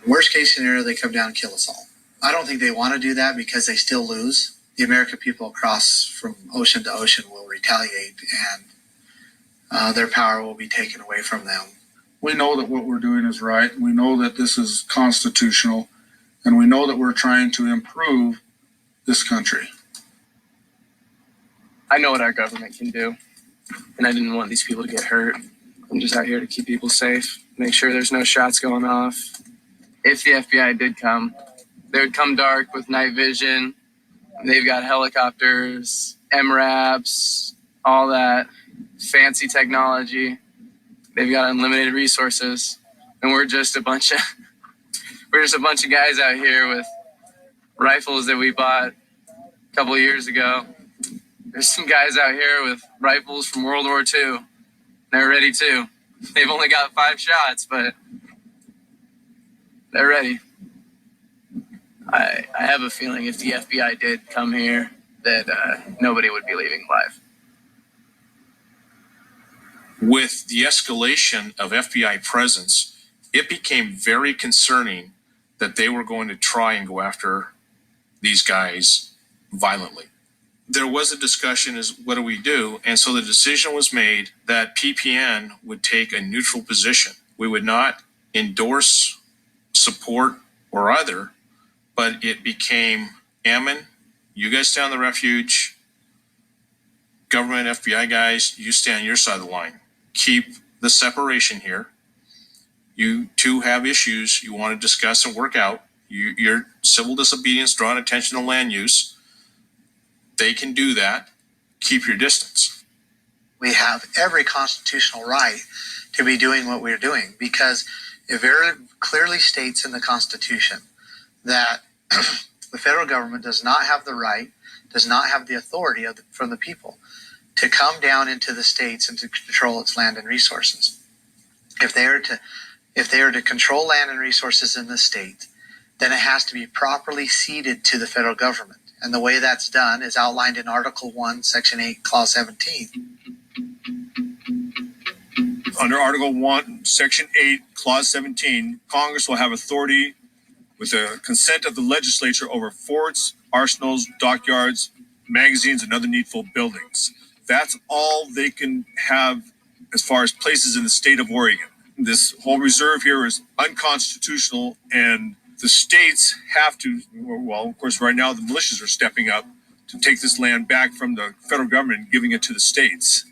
Worst case scenario, they come down and kill us all. I don't think they want to do that because they still lose. The American people across from ocean to ocean will retaliate, and their power will be taken away from them. We know that what we're doing is right. We know that this is constitutional, and we know that we're trying to improve this country. I know what our government can do, and I didn't want these people to get hurt. I'm just out here to keep people safe, make sure there's no shots going off. If the FBI did come, they would come dark with night vision. They've got helicopters, MRAPs, all that fancy technology. They've got unlimited resources, and we're just a bunch of guys out here with rifles that we bought a couple of years ago. There's some guys out here with rifles from World War II. They're ready too. They've only got 5 shots, but they're ready. I have a feeling if the FBI did come here, that nobody would be leaving alive. With the escalation of FBI presence, it became very concerning that they were going to try and go after these guys violently. There was a discussion as what do we do? And so the decision was made that PPN would take a neutral position. We would not endorse, support, or other, but it became Hammond, you guys stay on the refuge, government, FBI guys, you stay on your side of the line. Keep the separation here. You two have issues you want to discuss and work out. Your civil disobedience, drawing attention to land use. They can do that. Keep your distance. We have every constitutional right to be doing what we're doing because it very clearly states in the Constitution that the federal government does not have the right, does not have the authority from the people to come down into the states and to control its land and resources. If they are to control land and resources in the state, then it has to be properly ceded to the federal government. And the way that's done is outlined in Article 1, Section 8, Clause 17. Under Article 1, Section 8, Clause 17, Congress will have authority with the consent of the legislature over forts, arsenals, dockyards, magazines, and other needful buildings. That's all they can have as far as places in the state of Oregon. This whole reserve here is unconstitutional, and the states have to, well, of course, right now the militias are stepping up to take this land back from the federal government and giving it to the states.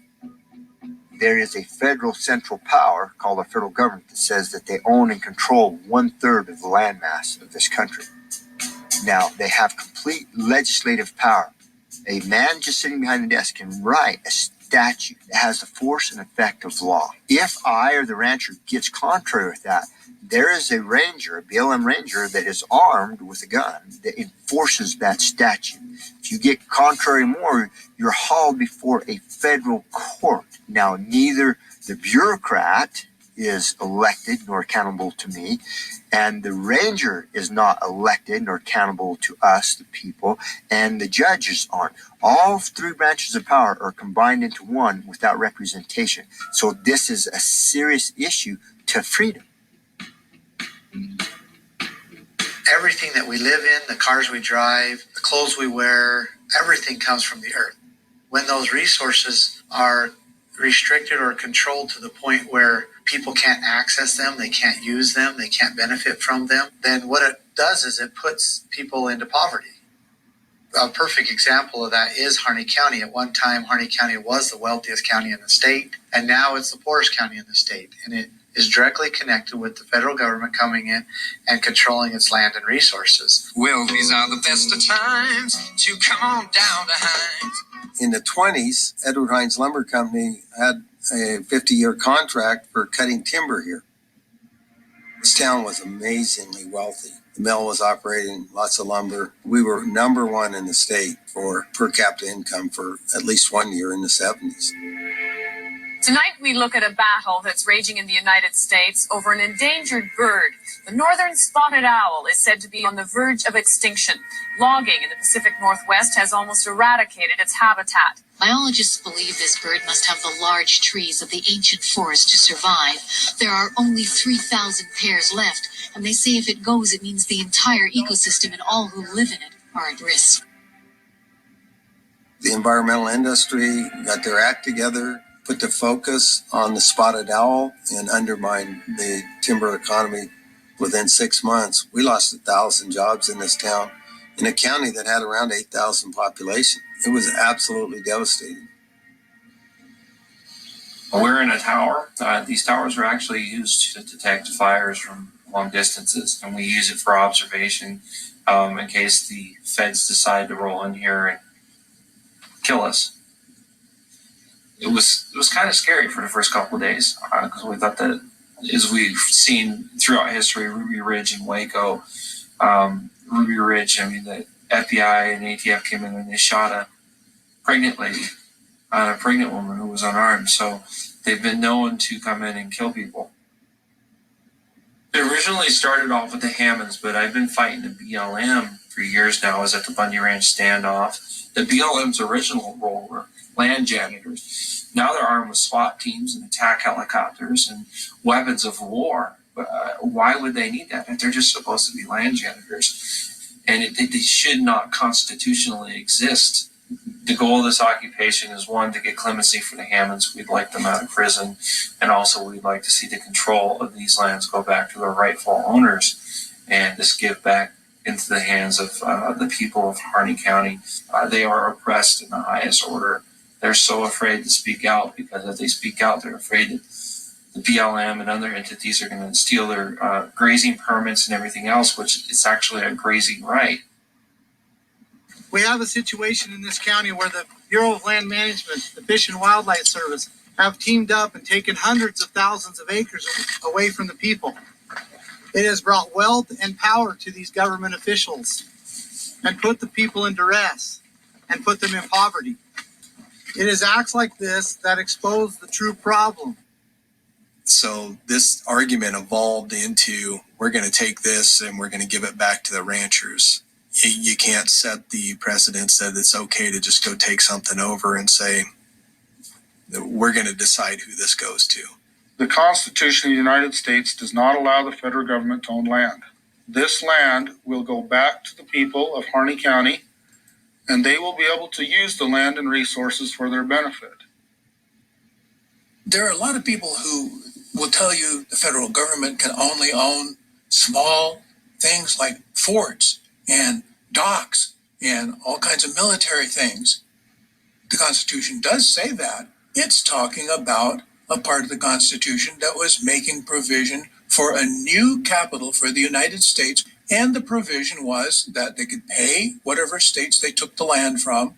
There is a federal central power called the federal government that says that they own and control 1/3 of the landmass of this country. Now, they have complete legislative power. A man just sitting behind the desk can write a statute that has the force and effect of law. If I or the rancher gets contrary with that, there is a ranger, a BLM ranger, that is armed with a gun that enforces that statute. If you get contrary more, you're hauled before a federal court. Now, neither the bureaucrat is elected nor accountable to me, and the ranger is not elected nor accountable to us, the people, and the judges aren't. All three branches of power are combined into one without representation. So this is a serious issue to freedom. Everything that we live in, the cars we drive, the clothes we wear, everything comes from the earth. When those resources are restricted or controlled to the point where people can't access them, they can't use them, they can't benefit from them, then what it does is it puts people into poverty. A perfect example of that is Harney County. At one time, Harney County was the wealthiest county in the state, and now it's the poorest county in the state. And it is directly connected with the federal government coming in and controlling its land and resources. Well, these are the best of times to come on down to Hines. In the 20s, Edward Hines Lumber Company had a 50-year contract for cutting timber here. This town was amazingly wealthy. The mill was operating lots of lumber. We were number one in the state for per capita income for at least 1 year in the 70s. Tonight we look at a battle that's raging in the United States over an endangered bird. The northern spotted owl is said to be on the verge of extinction. Logging in the Pacific Northwest has almost eradicated its habitat. Biologists believe this bird must have the large trees of the ancient forest to survive. There are only 3,000 pairs left, and they say if it goes, it means the entire ecosystem and all who live in it are at risk. The environmental industry got their act together, put the focus on the spotted owl, and undermined the timber economy. Within 6 months, we lost 1,000 jobs in this town, in a county that had around 8,000 population. It was absolutely devastating. We're in a tower. These towers are actually used to detect fires from long distances, and we use it for observation in case the feds decide to roll in here and kill us. It was kind of scary for the first couple of days because we thought that, as we've seen throughout history, Ruby Ridge and Waco, Ruby Ridge, I mean, the FBI and ATF came in and they shot a pregnant lady, a pregnant woman who was unarmed. So they've been known to come in and kill people. It originally started off with the Hammonds, but I've been fighting the BLM for years now. I was at the Bundy Ranch standoff. The BLM's original role were land janitors. Now they're armed with SWAT teams and attack helicopters and weapons of war. Why would they need that? They're just supposed to be land janitors. And they should not constitutionally exist. The goal of this occupation is, one, to get clemency for the Hammonds. We'd like them out of prison. And also we'd like to see the control of these lands go back to their rightful owners and just give back into the hands of the people of Harney County. They are oppressed in the highest order. They're so afraid to speak out because if they speak out, they're afraid that the BLM and other entities are going to steal their grazing permits and everything else, which is actually a grazing right. We have a situation in this county where the Bureau of Land Management, the Fish and Wildlife Service, have teamed up and taken hundreds of thousands of acres away from the people. It has brought wealth and power to these government officials and put the people in duress and put them in poverty. It is acts like this that expose the true problem. So this argument evolved into, we're going to take this and we're going to give it back to the ranchers. You can't set the precedence that it's okay to just go take something over and say, we're going to decide who this goes to. The Constitution of the United States does not allow the federal government to own land. This land will go back to the people of Harney County and they will be able to use the land and resources for their benefit. There are a lot of people who will tell you the federal government can only own small things like forts and docks and all kinds of military things. The Constitution does say that. It's talking about a part of the Constitution that was making provision for a new capital for the United States, and the provision was that they could pay whatever states they took the land from,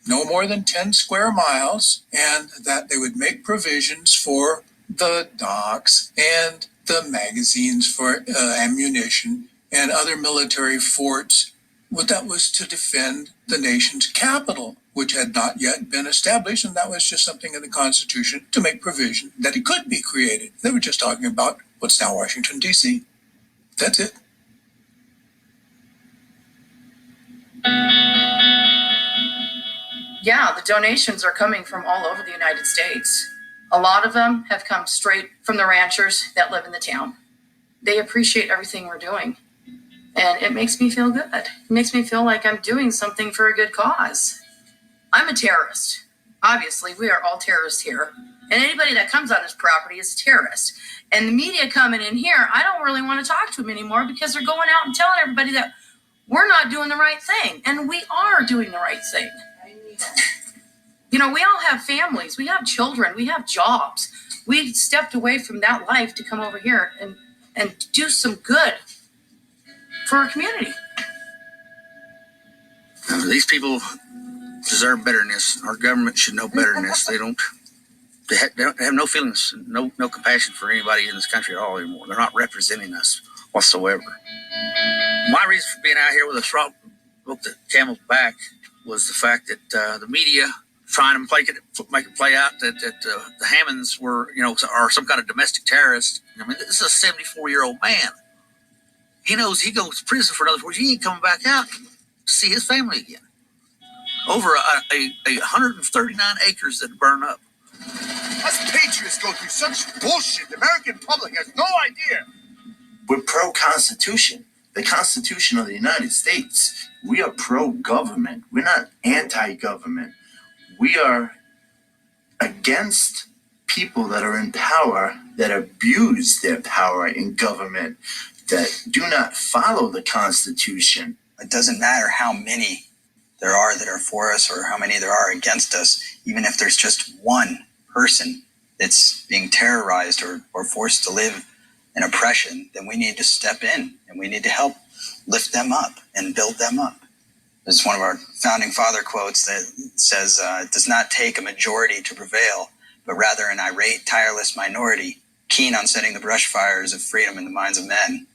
no more than 10 square miles, and that they would make provisions for the docks and the magazines for ammunition and other military forts. Well, that was to defend the nation's capital, which had not yet been established, and that was just something in the Constitution to make provision that it could be created. They were just talking about what's now Washington, D.C. That's it. Yeah, the donations are coming from all over the United States. A lot of them have come straight from the ranchers that live in the town. They appreciate everything we're doing. And it makes me feel good. It makes me feel like I'm doing something for a good cause. I'm a terrorist. Obviously, we are all terrorists here. And anybody that comes on this property is a terrorist. And the media coming in here, I don't really want to talk to them anymore because they're going out and telling everybody that we're not doing the right thing. And we are doing the right thing. You know, we all have families. We have children. We have jobs. We stepped away from that life to come over here and do some good for our community. These people deserve better than this. Our government should know better than this. They have no feelings, no compassion for anybody in this country at all anymore. They're not representing us whatsoever. My reason for being out here with a straw book the camel's back was the fact that the media trying to make it play out that the Hammonds were, are some kind of domestic terrorist. I mean, this is a 74-year-old man. He knows he goes to prison for another 4 years. He ain't coming back out to see his family again. Over a 139 acres that burn up. Us patriots go through such bullshit. The American public has no idea. We're pro-Constitution. The Constitution of the United States. We are pro-government. We're not anti-government. We are against people that are in power, that abuse their power in government, that do not follow the Constitution. It doesn't matter how many there are that are for us or how many there are against us. Even if there's just one person that's being terrorized or forced to live in oppression, then we need to step in and we need to help lift them up and build them up. It's one of our founding father quotes that says, it does not take a majority to prevail, but rather an irate, tireless minority, keen on setting the brush fires of freedom in the minds of men.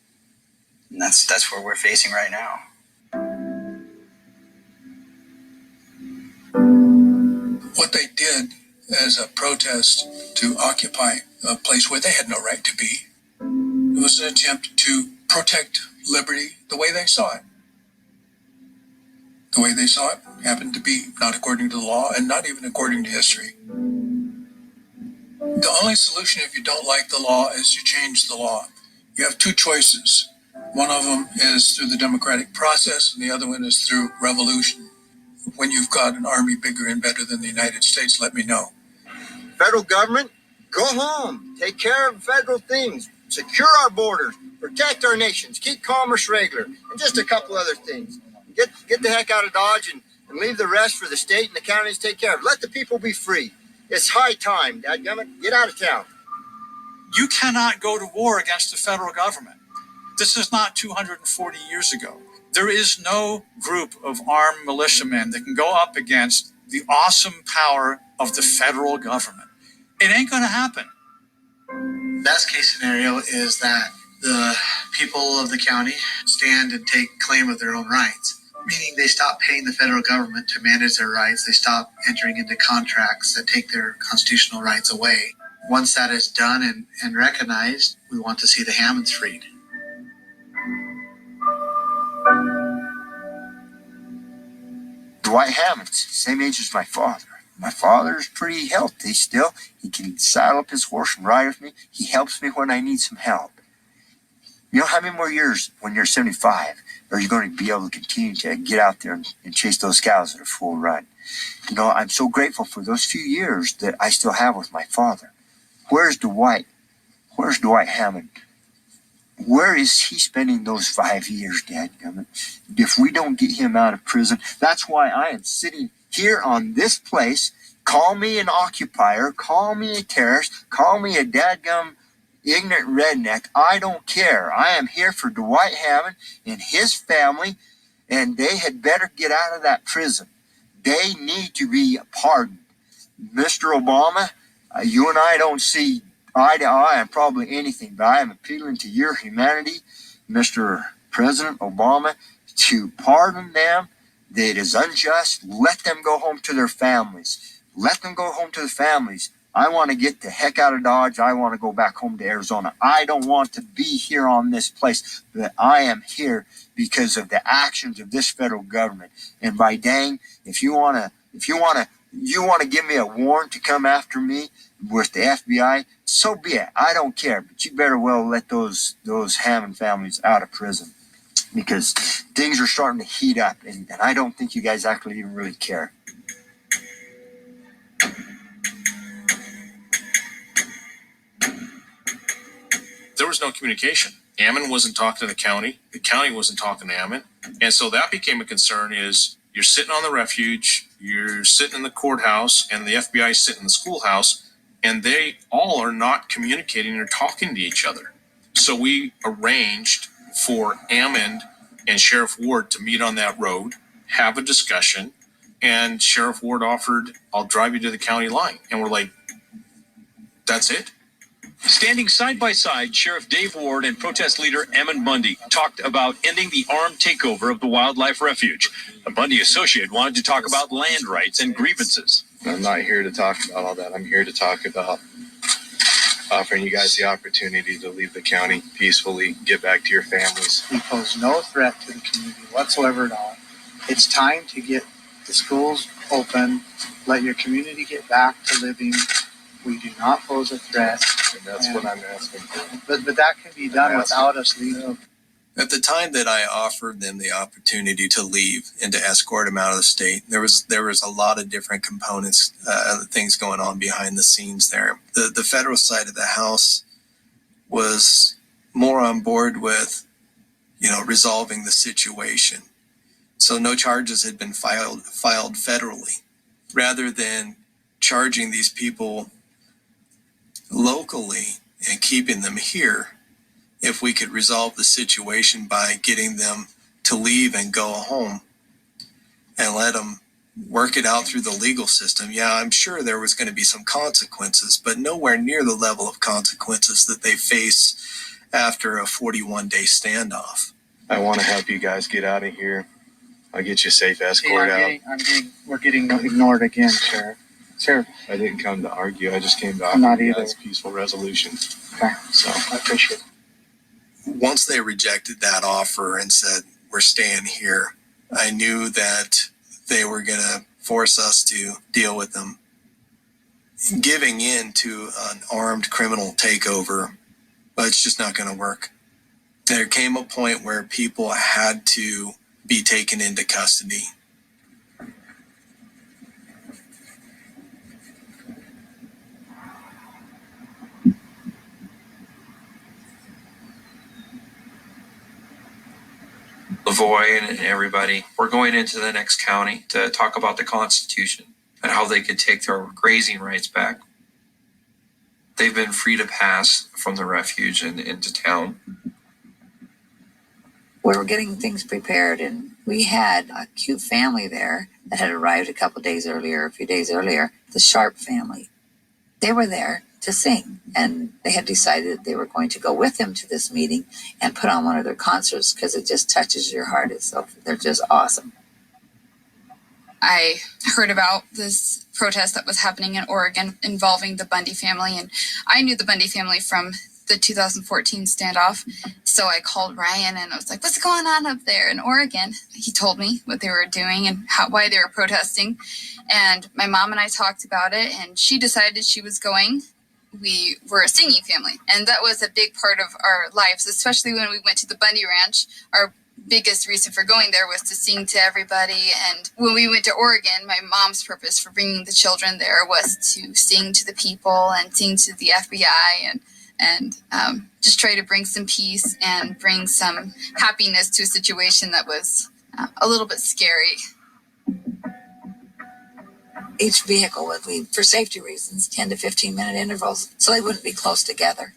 And that's what we're facing right now. What they did as a protest to occupy a place where they had no right to be, it was an attempt to protect liberty the way they saw it. The way they saw it happened to be not according to the law and not even according to history. The only solution if you don't like the law is you change the law. You have two choices. One of them is through the democratic process and the other one is through revolution. When you've got an army bigger and better than the United States, let me know. Federal government, go home. Take care of federal things. Secure our borders. Protect our nations. Keep commerce regular. And just a couple other things. Get the heck out of Dodge and leave the rest for the state and the counties to take care of. Let the people be free. It's high time, dadgummit. Get out of town. You cannot go to war against the federal government. This is not 240 years ago. There is no group of armed militiamen that can go up against the awesome power of the federal government. It ain't going to happen. Best case scenario is that the people of the county stand and take claim of their own rights, meaning they stop paying the federal government to manage their rights. They stop entering into contracts that take their constitutional rights away. Once that is done and recognized, we want to see the Hammonds freed. Dwight Hammond's same age as my father. My father's pretty healthy still. He can saddle up his horse and ride with me. He helps me when I need some help. You know how many more years when you're 75 are you going to be able to continue to get out there and chase those cows at a full run? You know, I'm so grateful for those few years that I still have with my father. Where's Dwight? Where's Dwight Hammond? Where is he spending those 5 years, dadgummit? If we don't get him out of prison, that's why I am sitting here on this place. Call me an occupier, call me a terrorist, call me a dadgum ignorant redneck. I don't care. I am here for Dwight Hammond and his family, and they had better get out of that prison. They need to be pardoned. Mr. Obama, you and I don't see eye to eye on probably anything, but I am appealing to your humanity, Mr. President Obama, to pardon them. That is unjust. Let them go home to their families. Let them go home to the families. I want to get the heck out of Dodge. I want to go back home to Arizona. I don't want to be here on this place, but I am here because of the actions of this federal government. And by dang, if you want to give me a warrant to come after me with the FBI, so be it. I don't care, but you better well let those Hammond families out of prison, because things are starting to heat up, and I don't think you guys actually even really care. There was no communication. Hammond wasn't talking to the county wasn't talking to Hammond. And so that became a concern. Is you're sitting on the refuge, you're sitting in the courthouse, and the FBI is sitting in the schoolhouse, and they all are not communicating or talking to each other. So we arranged for Hammond and Sheriff Ward to meet on that road, have a discussion, and Sheriff Ward offered, I'll drive you to the county line. And we're like, that's it? Standing side by side, Sheriff Dave Ward and protest leader Hammond Bundy talked about ending the armed takeover of the wildlife refuge. A Bundy associate wanted to talk about land rights and grievances. I'm not here to talk about all that. I'm here to talk about offering you guys the opportunity to leave the county peacefully, get back to your families. We pose no threat to the community whatsoever at all. It's time to get the schools open, let your community get back to living. We do not pose a threat. And that's what I'm asking for. But that can be done without us leaving. At the time that I offered them the opportunity to leave and to escort them out of the state, there was a lot of different components, things going on behind the scenes there. The federal side of the House was more on board with, resolving the situation. So no charges had been filed federally, rather than charging these people locally and keeping them here. If we could resolve the situation by getting them to leave and go home and let them work it out through the legal system. Yeah, I'm sure there was going to be some consequences, but nowhere near the level of consequences that they face after a 41-day standoff. I want to help you guys get out of here. I'll get you a safe escort out. We're getting ignored again, Sheriff. Sheriff. I didn't come to argue. I just came to I'm not offer you either. guys peaceful resolution. Okay. So I appreciate it. Once they rejected that offer and said, we're staying here, I knew that they were going to force us to deal with them. Giving in to an armed criminal takeover, but it's just not going to work. There came a point where people had to be taken into custody. LaVoy and everybody, we're going into the next county to talk about the Constitution and how they could take their grazing rights back. They've been free to pass from the refuge and into town. We were getting things prepared, and we had a cute family there that had arrived a few days earlier, the Sharp family. They were there to sing, and they had decided they were going to go with them to this meeting and put on one of their concerts because it just touches your heart. They're just awesome. I heard about this protest that was happening in Oregon involving the Bundy family, and I knew the Bundy family from the 2014 standoff. So I called Ryan and I was like, what's going on up there in Oregon? He told me what they were doing and why they were protesting. And my mom and I talked about it, and she decided she was going we were a singing family, and that was a big part of our lives, especially when we went to the Bundy Ranch. Our biggest reason for going there was to sing to everybody. And when we went to Oregon, my mom's purpose for bringing the children there was to sing to the people and sing to the FBI and just try to bring some peace and bring some happiness to a situation that was a little bit scary. Each vehicle would leave, for safety reasons, 10 to 15-minute intervals, so they wouldn't be close together.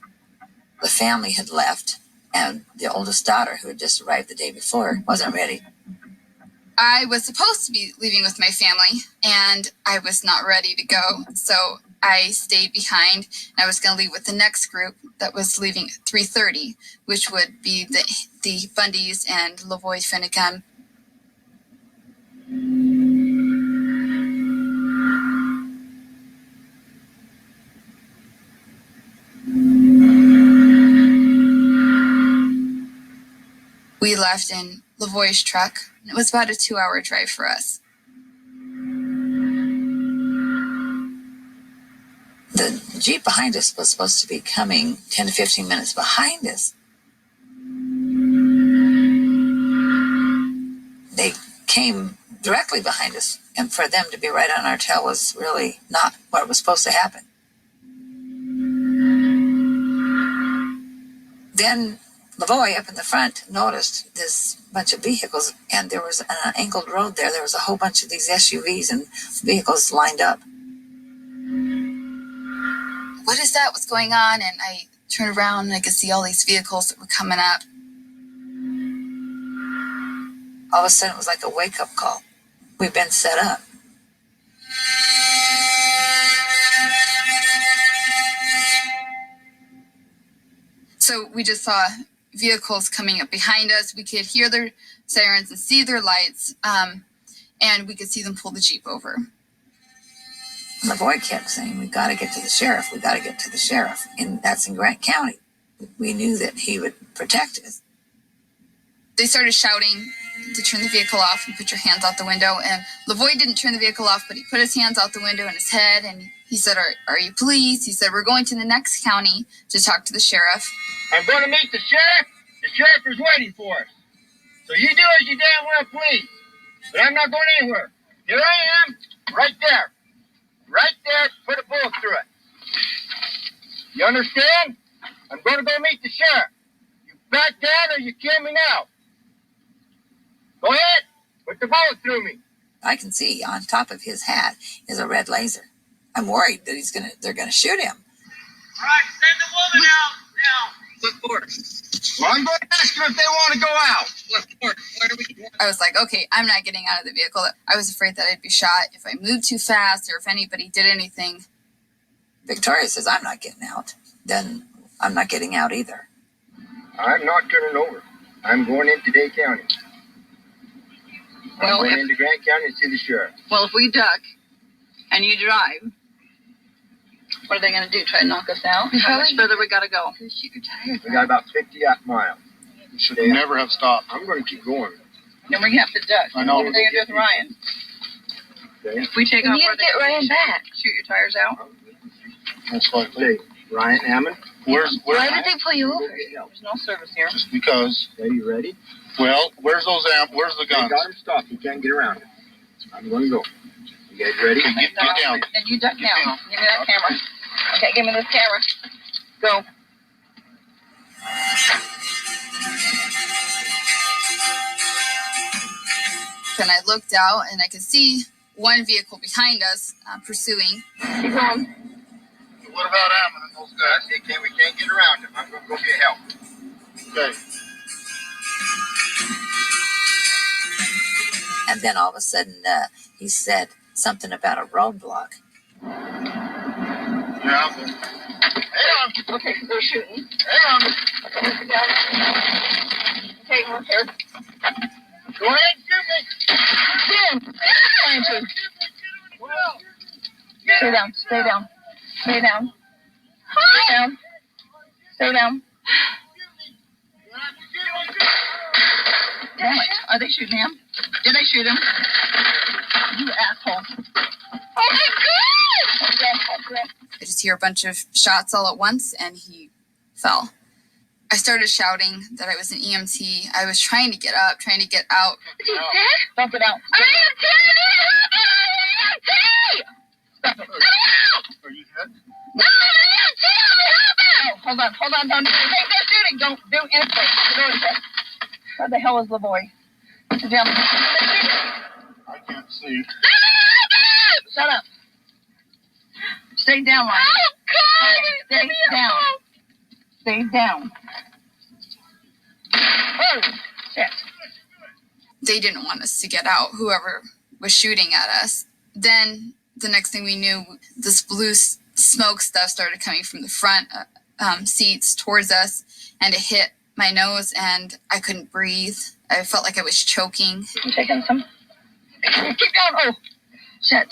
The family had left, and the oldest daughter, who had just arrived the day before, wasn't ready. I was supposed to be leaving with my family, and I was not ready to go, so I stayed behind, and I was going to leave with the next group that was leaving at 3:30, which would be the Bundys and LaVoy Finicum. We left in LaVoy's truck. It was about a 2-hour drive for us. The Jeep behind us was supposed to be coming 10 to 15 minutes behind us. They came directly behind us, and for them to be right on our tail was really not what was supposed to happen. Then LaVoy up in the front noticed this bunch of vehicles, and there was an angled road there. There was a whole bunch of these SUVs and vehicles lined up. What is that? What's going on? And I turned around and I could see all these vehicles that were coming up. All of a sudden, it was like a wake-up call. We've been set up. So we just saw vehicles coming up behind us. We could hear their sirens and see their lights, and we could see them pull the Jeep over. LaVoy kept saying, "We've got to get to the sheriff. We've got to get to the sheriff." And that's in Grant County. We knew that he would protect us. They started shouting to turn the vehicle off and put your hands out the window. And LaVoy didn't turn the vehicle off, but he put his hands out the window and his head, and he said, are you police? He said, "We're going to the next county to talk to the sheriff." "I'm going to meet the sheriff. The sheriff is waiting for us. So you do as you damn well please. But I'm not going anywhere. Here I am, right there. Right there, put a bullet through it. You understand? I'm going to go meet the sheriff. You back down or you kill me now. Go ahead, put the bullet through me." I can see on top of his hat is a red laser. I'm worried that they're gonna shoot him. All right, send the woman out now. What for? Well, I'm going to ask them if they want to go out. What for? Where are we? I was like, okay, I'm not getting out of the vehicle. I was afraid that I'd be shot if I moved too fast or if anybody did anything. Victoria says, "I'm not getting out." Then I'm not getting out either. I'm not turning over. I'm going into Day County. I'm going into Grant County to see the sheriff. Well, if we duck and you drive, what are they going to do? Try to knock us out? How much further we got to go? We got about 50 miles. You should never have stopped. I'm going to keep going. Then we have to duck. I know. What are they going to do with Ryan? Okay. If we take off, where they get Ryan back? Shoot your tires out? That's like, Hey, Ryan Hammond. Why did they pull you over? There's no service here. just because. Okay, you ready? Well, where's the They guns? got him stopped. You can't get around it. I'm going to go. You guys ready? Okay, get down. And you duck down. Give me that camera. Okay, give me this camera. Go. And I looked out and I could see one vehicle behind us pursuing. Keep going. What about Hammond and those guys? We can't get around them. I'm going to go get help. Okay. And then all of a sudden, he said something about a roadblock. Yeah. Hang on. Okay, they're shooting. Hang on. Okay, we're here. Go ahead and shoot me. Jim! Trying to. Stay down. Stay down. Stay down. Stay down. Stay down. Damn it. Are they shooting him? Did they shoot him? You asshole. Oh my God! I just hear hear a bunch of shots all at once, and he fell. I started shouting that I was an EMT. I was trying to get up, trying to get out. Is he dead? Don't get out. I am EMT! Stop it. Are you hurt? No, hold on. Don't do shooting. Don't do anything. Where the hell is LaVoy? Sit down. I can't see. Shut up. Stay down, Ryan. Oh, God! Stay down. Stay down. Oh, shit. They didn't want us to get out, whoever was shooting at us. Then the next thing we knew, this blue smoke stuff started coming from the front seats towards us, and it hit my nose, and I couldn't breathe. I felt like I was choking. You taking some? Keep going. Oh, shit.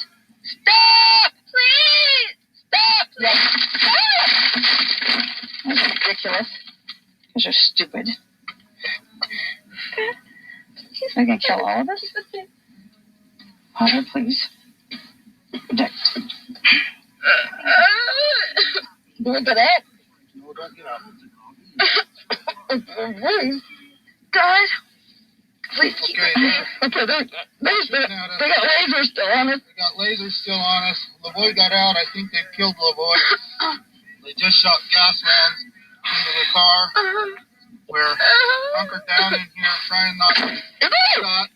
Stop! Please! Stop! Yes. That's ridiculous. Those are stupid. He's not going to kill all of us. Father, please. Protect. Do it for that? No, don't get up. God. Please keep okay, they got lasers still on us. They got lasers still on us. LaVoy got out. I think they've killed LaVoy. They just shot gas rounds into the car. We're hunkered down in here trying not to get shot.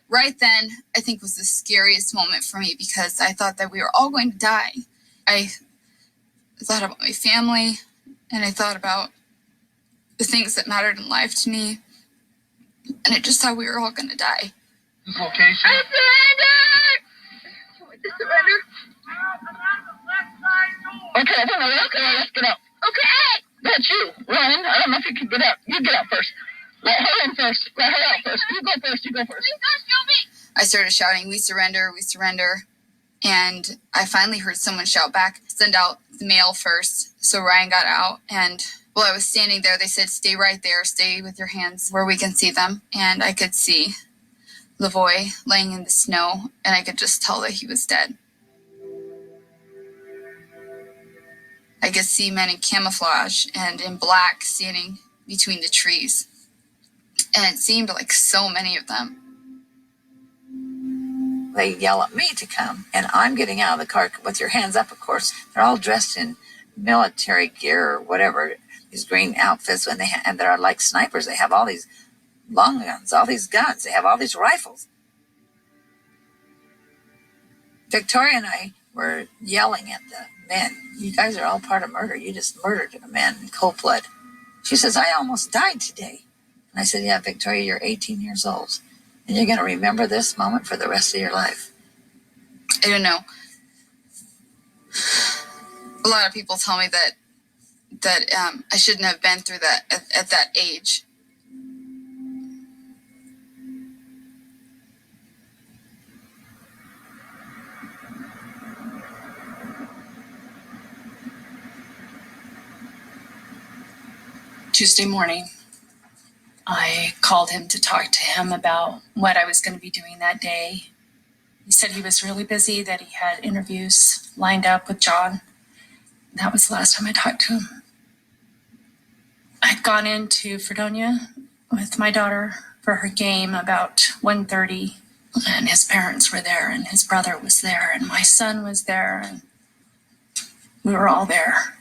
Right then, I think was the scariest moment for me because I thought that we were all going to die. I thought about my family, and I thought about the things that mattered in life to me, and I just thought we were all going to die. This location. I surrender! Surrender? Okay, let's get up. Okay! That's you, Ryan. I don't know if you can get up. You get up first. Let her in first. Let her out first. You go first. Please don't kill me! I started shouting, "We surrender, we surrender." And I finally heard someone shout back, "Send out the mail first." So Ryan got out, and while I was standing there, they said, "Stay right there. Stay with your hands where we can see them." And I could see LaVoy laying in the snow, and I could just tell that he was dead. I could see men in camouflage and in black standing between the trees. And it seemed like so many of them. They yell at me to come, and I'm getting out of the car with your hands up, of course. They're all dressed in military gear or whatever, these green outfits, and they're like snipers. They have all these long guns, all these guns. They have all these rifles. Victoria and I were yelling at the men, "You guys are all part of murder. You just murdered a man in cold blood." She says, "I almost died today." And I said, "Yeah, Victoria, you're 18 years old. And you're going to remember this moment for the rest of your life." I don't know. A lot of people tell me that I shouldn't have been through that at that age. Tuesday morning, I called him to talk to him about what I was going to be doing that day. He said he was really busy, that he had interviews lined up with John. That was the last time I talked to him. I'd gone into Fredonia with my daughter for her game about 1:30, and his parents were there, and his brother was there, and my son was there, and we were all there.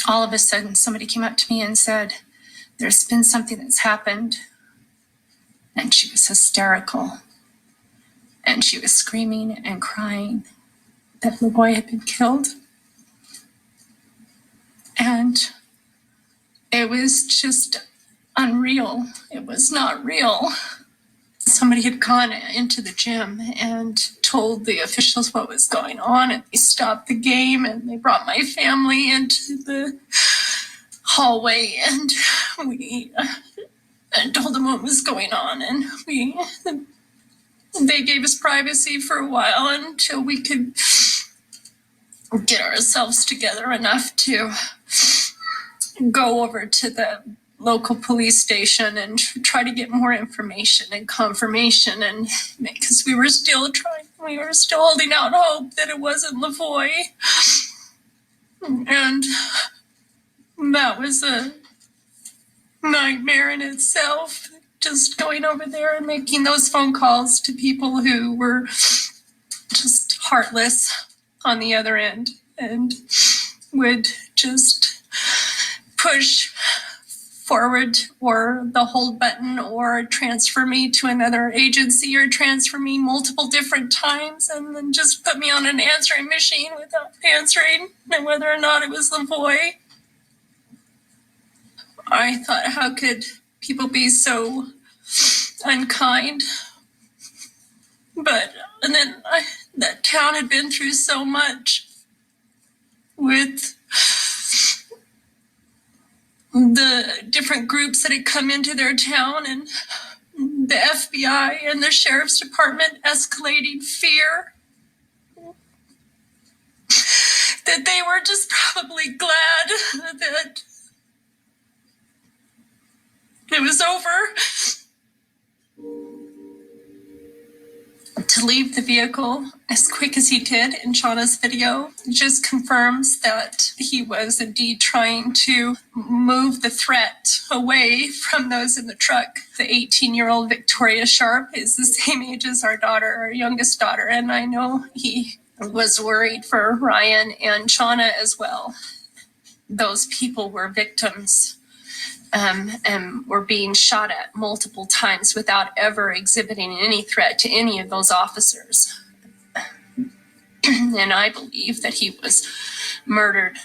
All of a sudden, somebody came up to me and said, "There's been something that's happened." And she was hysterical. And she was screaming and crying that LaVoy had been killed. And it was just unreal. It was not real. Somebody had gone into the gym and told the officials what was going on, and they stopped the game, and they brought my family into the hallway, and we told them what was going on, and they gave us privacy for a while until we could get ourselves together enough to go over to the local police station and try to get more information and confirmation, and because we were still trying We were still holding out hope that it wasn't LaVoy. And that was a nightmare in itself. Just going over there and making those phone calls to people who were just heartless on the other end and would just push forward or the hold button or transfer me to another agency or transfer me multiple different times and then just put me on an answering machine without answering and whether or not it was LaVoy. I thought, how could people be so unkind? But and then that town had been through so much with the different groups that had come into their town and the FBI and the sheriff's department escalating fear that they were just probably glad that it was over. To leave the vehicle as quick as he did in Shauna's video just confirms that he was indeed trying to move the threat away from those in the truck. The 18-year-old Victoria Sharp is the same age as our daughter, our youngest daughter, and I know he was worried for Ryan and Shauna as well. Those people were victims. And were being shot at multiple times without ever exhibiting any threat to any of those officers. And I believe that he was murdered.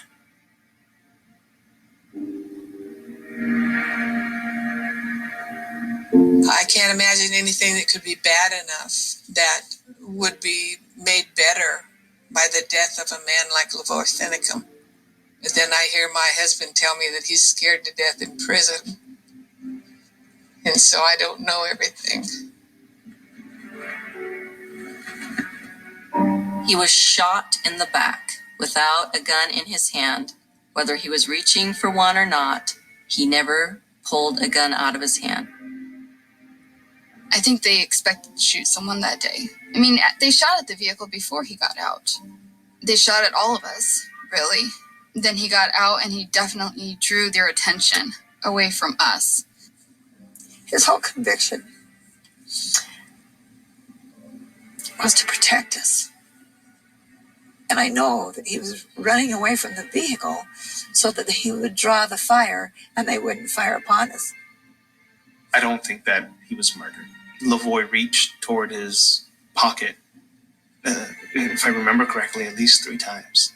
I can't imagine anything that could be bad enough that would be made better by the death of a man like LaVoy Finicum. But then I hear my husband tell me that he's scared to death in prison. And so I don't know everything. He was shot in the back without a gun in his hand. Whether he was reaching for one or not, he never pulled a gun out of his hand. I think they expected to shoot someone that day. I mean, they shot at the vehicle before he got out. They shot at all of us, really. Then he got out and he definitely drew their attention away from us. His whole conviction was to protect us. And I know that he was running away from the vehicle so that he would draw the fire and they wouldn't fire upon us. I don't think that he was murdered. LaVoy reached toward his pocket, if I remember correctly, at least 3 times.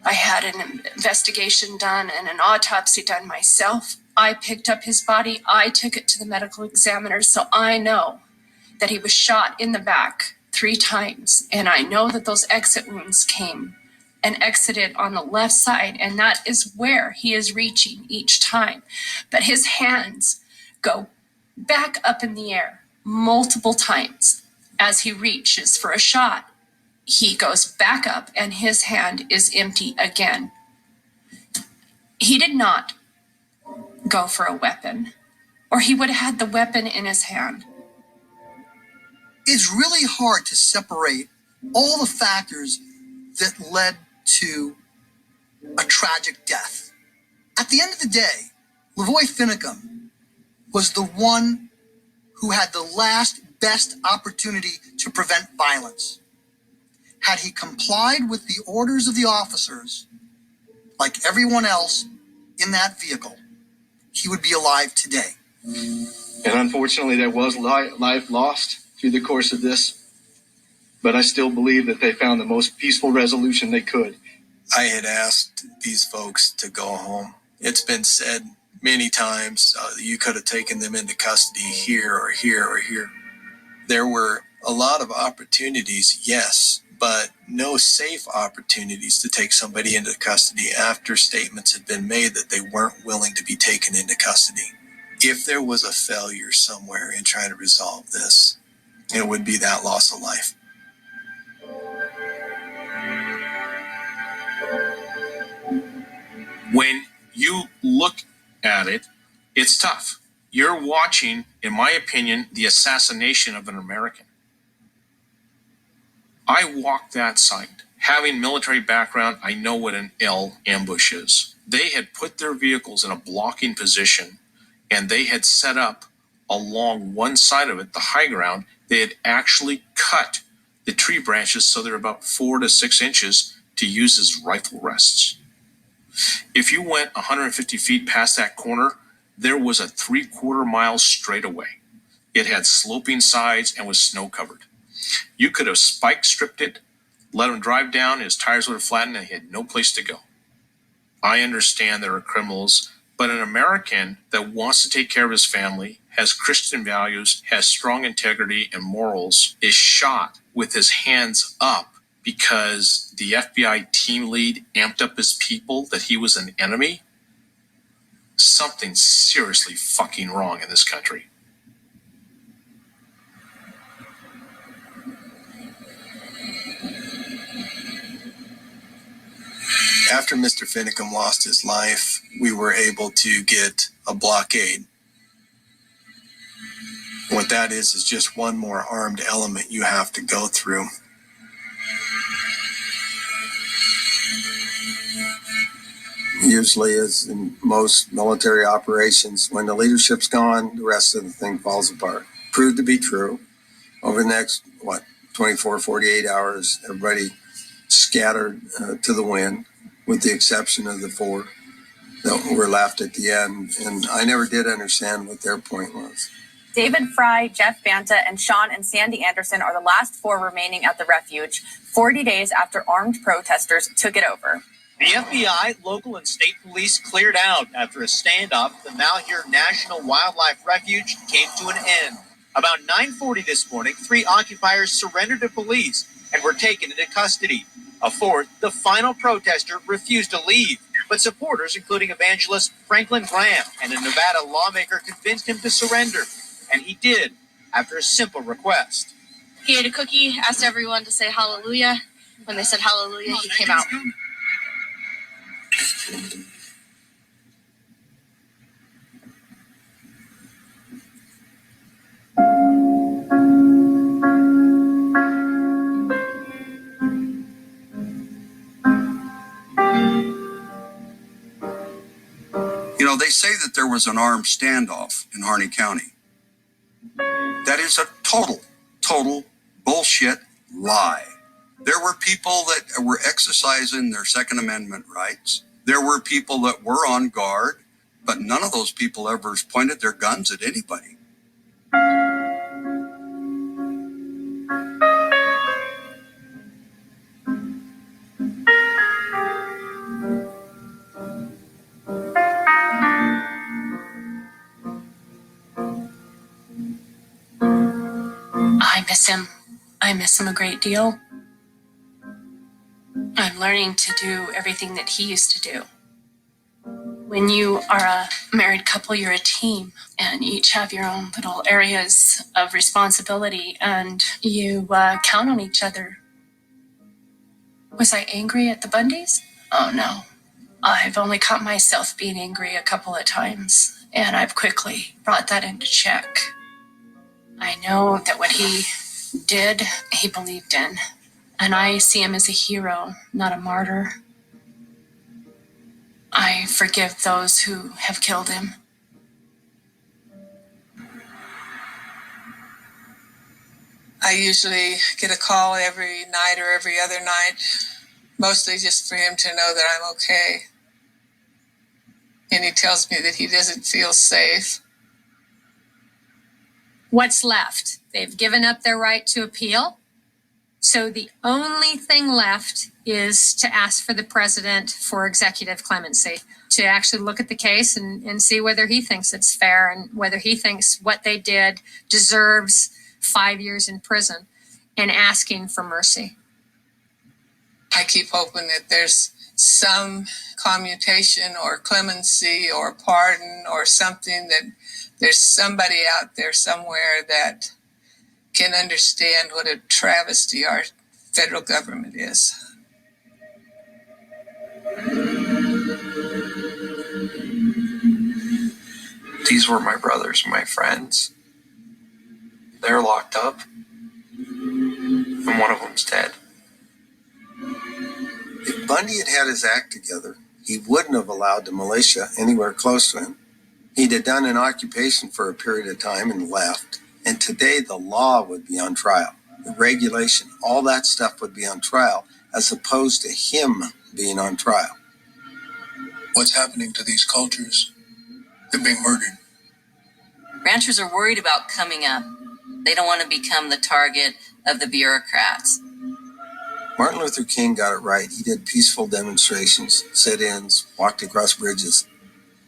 I had an investigation done and an autopsy done myself. I picked up his body. I took it to the medical examiner, so I know that he was shot in the back 3 times. And I know that those exit wounds came and exited on the left side, and that is where he is reaching each time. But his hands go back up in the air multiple times as he reaches for a shot. He goes back up and his hand is empty again. He did not go for a weapon, or he would have had the weapon in his hand. It's really hard to separate all the factors that led to a tragic death. At the end of the day, LaVoy Finicum was the one who had the last best opportunity to prevent violence. Had he complied with the orders of the officers, like everyone else in that vehicle, he would be alive today. And unfortunately, there was life lost through the course of this, but I still believe that they found the most peaceful resolution they could. I had asked these folks to go home. It's been said many times, you could have taken them into custody here or here or here. There were a lot of opportunities, yes, but no safe opportunities to take somebody into custody after statements had been made that they weren't willing to be taken into custody. If there was a failure somewhere in trying to resolve this, it would be that loss of life. When you look at it, it's tough. You're watching, in my opinion, the assassination of an American. I walked that site. Having military background, I know what an L ambush is. They had put their vehicles in a blocking position, and they had set up along one side of it, the high ground. They had actually cut the tree branches so they're about 4 to 6 inches to use as rifle rests. If you went 150 feet past that corner, there was a 3/4 mile straightaway. It had sloping sides and was snow covered. You could have spike stripped it, let him drive down, his tires would have flattened, and he had no place to go. I understand there are criminals, but an American that wants to take care of his family, has Christian values, has strong integrity and morals, is shot with his hands up because the FBI team lead amped up his people that he was an enemy. Something's seriously fucking wrong in this country. After Mr. Finicum lost his life, we were able to get a blockade. What that is just one more armed element you have to go through. Usually, as in most military operations, when the leadership's gone, the rest of the thing falls apart. Proved to be true. Over the next, 24, 48 hours, everybody scattered to the wind, with the exception of the 4 that were left at the end. And I never did understand what their point was. David Fry, Jeff Banta, and Sean and Sandy Anderson are the last 4 remaining at the refuge, 40 days after armed protesters took it over. The FBI, local and state police cleared out after a standoff at the Malheur National Wildlife Refuge came to an end. About 9:40 this morning, 3 occupiers surrendered to police and were taken into custody. A 4th, the final protester, refused to leave, but supporters, including evangelist Franklin Graham and a Nevada lawmaker, convinced him to surrender, and he did after a simple request. He ate a cookie, asked everyone to say hallelujah. When they said hallelujah, he came out. They say that there was an armed standoff in Harney County. That is a total bullshit lie. There were people that were exercising their Second Amendment rights. There were people that were on guard, but none of those people ever pointed their guns at anybody. I miss him a great deal. I'm learning to do everything that he used to do. When you are a married couple, you're a team, and each have your own little areas of responsibility, and you count on each other. Was I angry at the Bundys? Oh no. I've only caught myself being angry a couple of times, and I've quickly brought that into check. I know that what he did, he believed in. And I see him as a hero, not a martyr. I forgive those who have killed him. I usually get a call every night or every other night, mostly just for him to know that I'm okay. And he tells me that he doesn't feel safe. What's left? They've given up their right to appeal. So the only thing left is to ask for the president for executive clemency, to actually look at the case and see whether he thinks it's fair and whether he thinks what they did deserves 5 years in prison, and asking for mercy. I keep hoping that there's some commutation or clemency or pardon or something, that there's somebody out there somewhere that can understand what a travesty our federal government is. These were my brothers, my friends. They're locked up, and one of them's dead. Bundy had had his act together, he wouldn't have allowed the militia anywhere close to him. He'd have done an occupation for a period of time and left. And today the law would be on trial. The regulation, all that stuff would be on trial, as opposed to him being on trial. What's happening to these cultures? They're being murdered. Ranchers are worried about coming up. They don't want to become the target of the bureaucrats. Martin Luther King got it right. He did peaceful demonstrations, sit-ins, walked across bridges.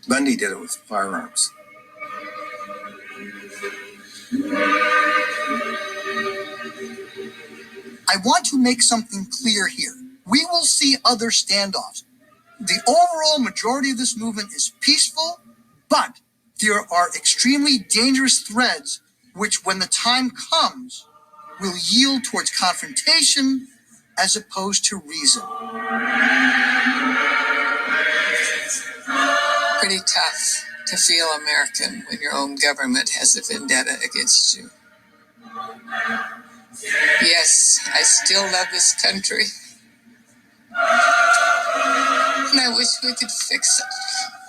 Bundy did it with firearms. I want to make something clear here. We will see other standoffs. The overall majority of this movement is peaceful, but there are extremely dangerous threads which, when the time comes, will yield towards confrontation as opposed to reason. Pretty tough to feel American when your own government has a vendetta against you. Yes, I still love this country. And I wish we could fix it.